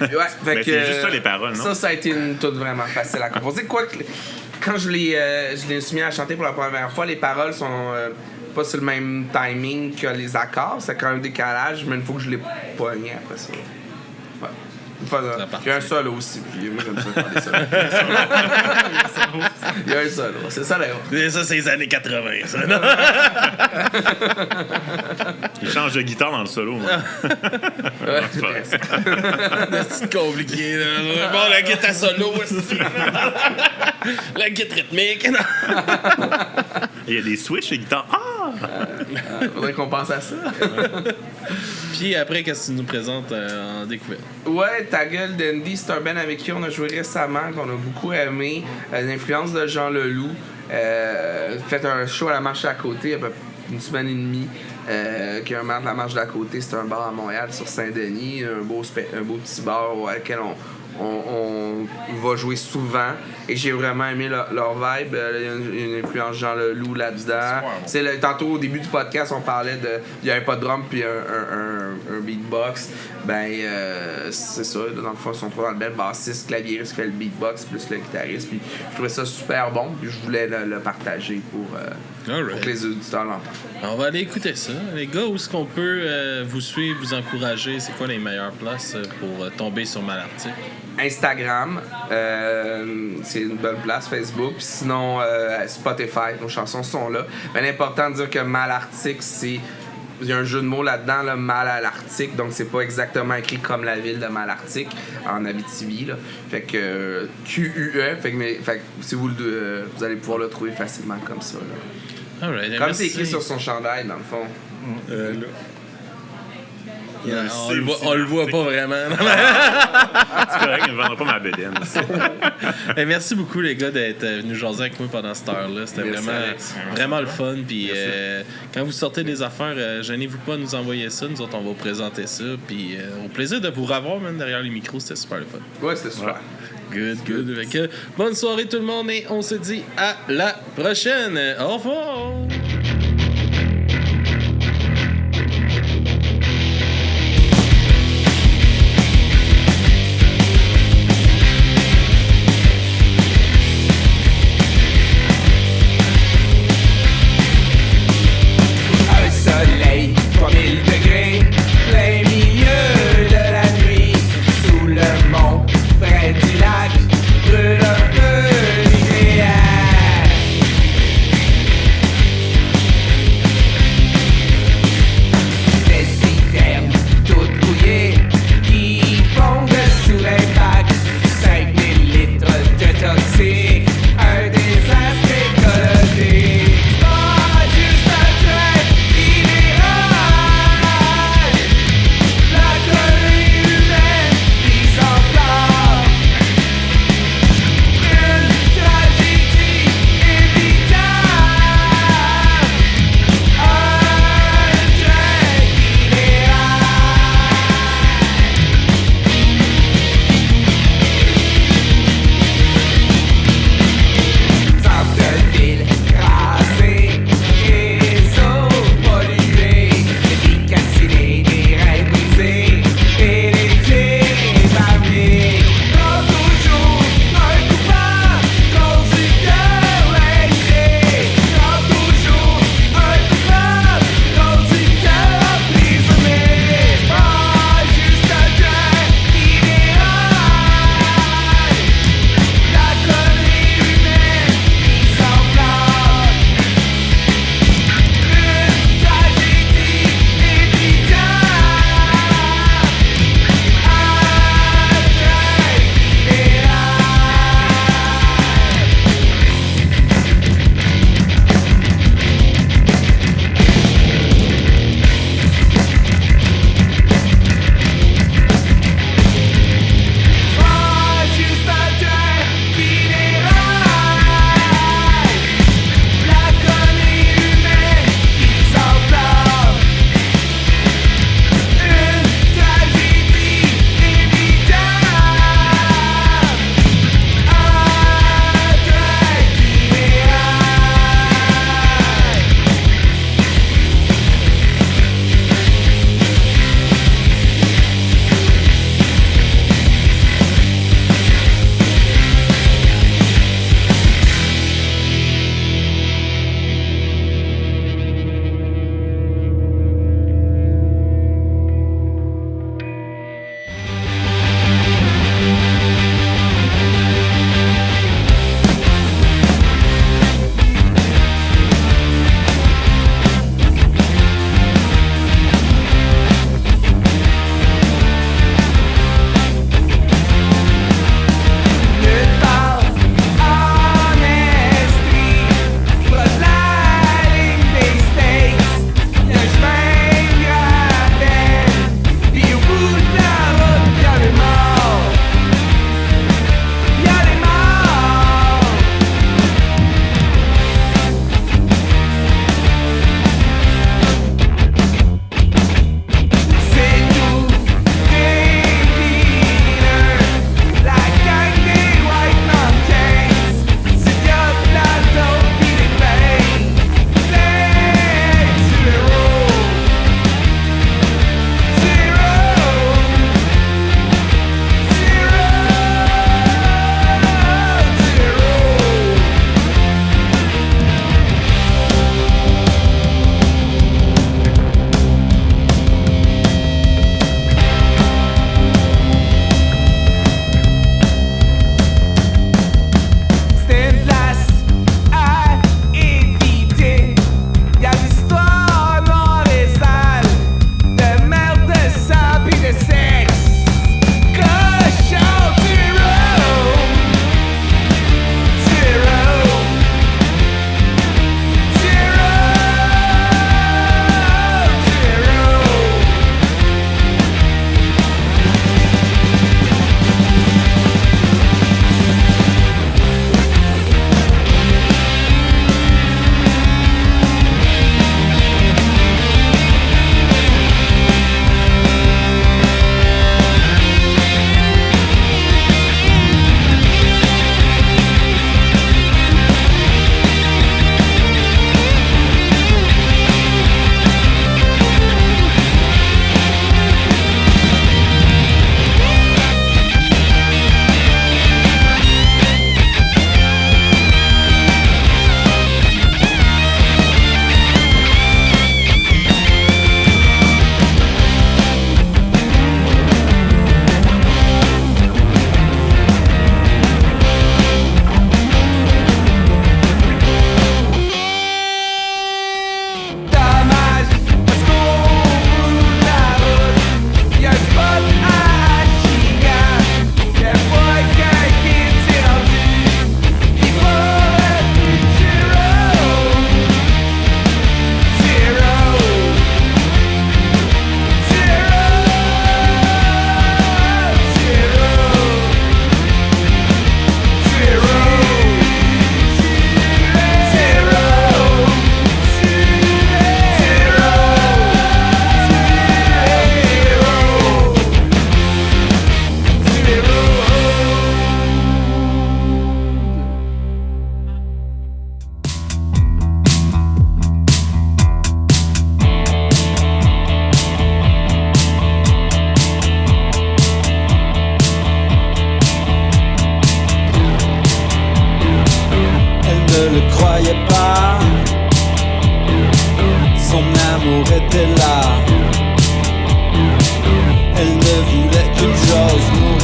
Ouais, c'est juste ça les paroles, non? Ça a été une tune vraiment facile à composer. Quoique, quand je l'ai soumis à chanter pour la première fois, les paroles sont pas sur le même timing que les accords. C'est quand même un décalage, mais une fois que je l'ai pogné après ça. Ouais. Il y a un solo aussi, puis moi j'aime ça faire des solos. Il y a un solo, c'est ça là. Ça, c'est les années 80, ça, non? Il change de guitare dans le solo, moi. C'est compliqué, là. Bon, la guitare solo, la guitare rythmique. Il y a des switches de guitare. Faudrait qu'on pense à ça. Puis après, qu'est-ce que tu nous présentes en découverte? Ouais, Ta gueule d'Andy, c'est un band avec qui on a joué récemment, qu'on a beaucoup aimé. L'influence de Jean Leloup. Fait un show à la marche d'à côté, il y a une semaine et demie. Qui est un bar de la marche d'à côté, c'est un bar à Montréal sur Saint-Denis, un beau petit bar auquel on va jouer souvent. Et j'ai vraiment aimé leur vibe. Il y a une influence Jean Leloup là-dedans. Tantôt, au début du podcast, on parlait de... Il y avait pas de drum puis un beatbox. C'est ça. Dans le fond, ils sont trois dans le bel bassiste, clavieriste qui fait le beatbox, plus le guitariste. Puis je trouvais ça super bon. Puis je voulais le partager pour que les auditeurs l'entendent. On va aller écouter ça. Les gars, où est-ce qu'on peut vous suivre, vous encourager? C'est quoi les meilleures places pour tomber sur Malartic? Instagram, c'est une bonne place, Facebook. Puis sinon, Spotify, nos chansons sont là. Mais l'important de dire que Malartic, c'est... Il y a un jeu de mots là-dedans, là, mal à l'Arctique, donc c'est pas exactement écrit comme la ville de Malartic en Abitibi. Là. Fait que QUE, fait que si vous allez pouvoir le trouver facilement comme ça. Là. Alright, comme c'est écrit sur son chandail, dans le fond. Là. On le voit pas vraiment. C'est correct, il ne vendra pas ma bédaine. Merci beaucoup, les gars, d'être venus jaser avec moi pendant cette heure-là. C'était vraiment le fun. Puis quand vous sortez des affaires, gênez-vous pas à nous envoyer ça. Nous autres, on va vous présenter ça. Puis au plaisir de vous revoir, même derrière les micros. C'était super le fun. Ouais, c'était super. Good. Fait que, bonne soirée, tout le monde. Et on se dit à la prochaine. Au revoir.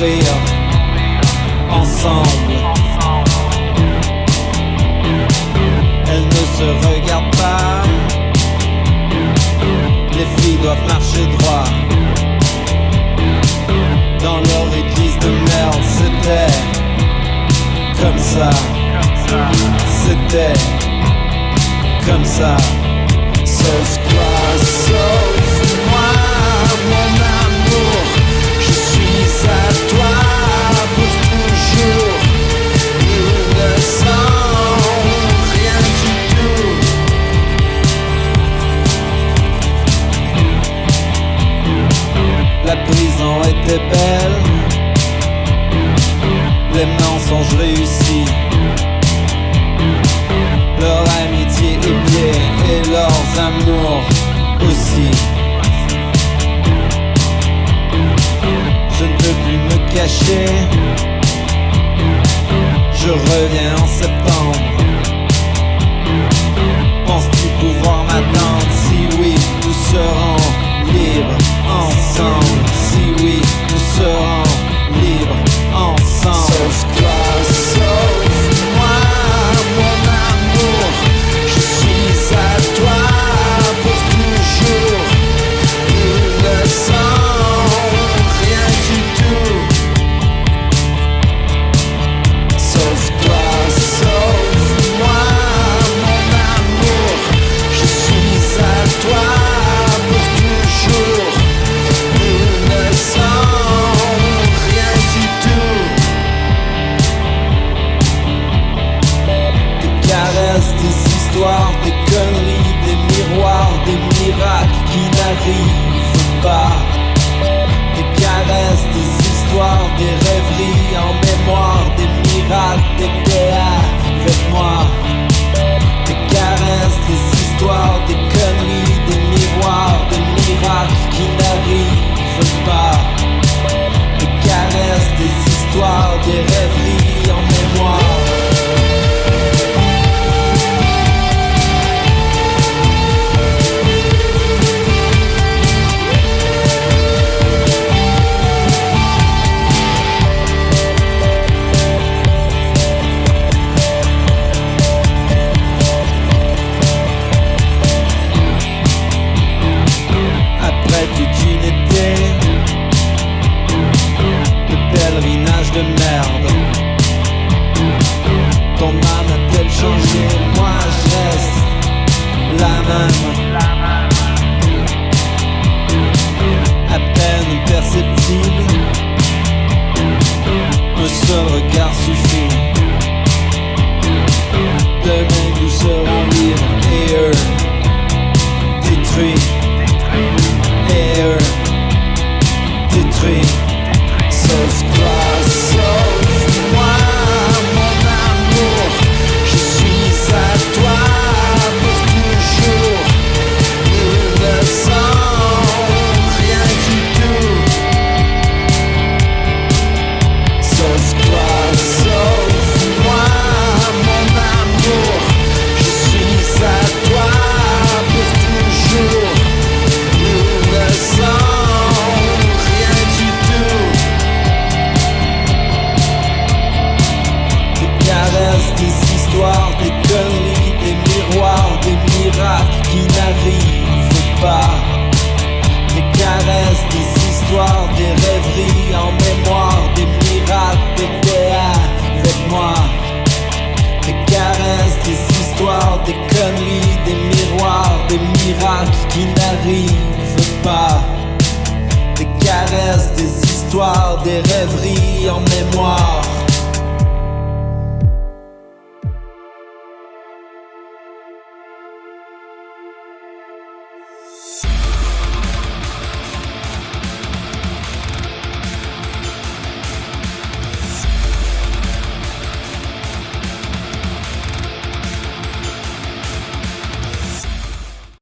mourir ensemble. Elles ne se regardent pas. Les filles doivent marcher droit. Dans leur église de merde, c'était comme ça. C'était comme ça. Sauve-toi, sauve-moi, mon amour. Je suis à toi pour toujours. Nous ne sommes rien du tout. La prison était belle, les mensonges réussis, leur amitié épiée et leurs amours aussi. Je ne peux plus me cacher, je reviens en septembre. Penses-tu pouvoir m'attendre? Si oui, nous serons libres ensemble. Si oui, nous serons libres ensemble. Sauve-toi, sauve-moi, mon amour. Je suis à toi pour toujours. Nous ne sommes rien du tout. Sauve-toi, sauve-moi, mon amour. Je suis à toi pour toujours. Nous ne sommes rien du tout. Des caresses, des histoires, des conneries, des miroirs, des miracles qui n'arrivent pas. Des caresses, des histoires, des rêveries en mémoire, des miracles, des théâtres avec moi. Des caresses, des histoires, des conneries, des miroirs, des miracles qui n'arrivent pas. Des caresses, des histoires, des rêveries en mémoire. Après toute une été de pèlerinage de merde, ton âme a-t-elle changé? Moi je reste la même. À peine perceptible, un seul regard suffit. Demain nous serons libres et eux détruits. Et eux détruits. Sauve-toi, sauve-moi, mon amour. Je suis à toi pour toujours. Nous ne sommes rien du tout. Sauve-toi, sauve-moi, mon amour. Je suis à toi pour toujours. Nous ne sommes rien du tout. Des caresses, des histoires, des conneries, des miroirs, des miracles qui n'arrivent pas. Des caresses, des histoires, des rêveries en mémoire, des miracles, des théâtres avec moi. Des caresses, des histoires, des conneries, des miroirs, des miracles qui n'arrivent pas. Des caresses, des histoires, des rêveries en mémoire.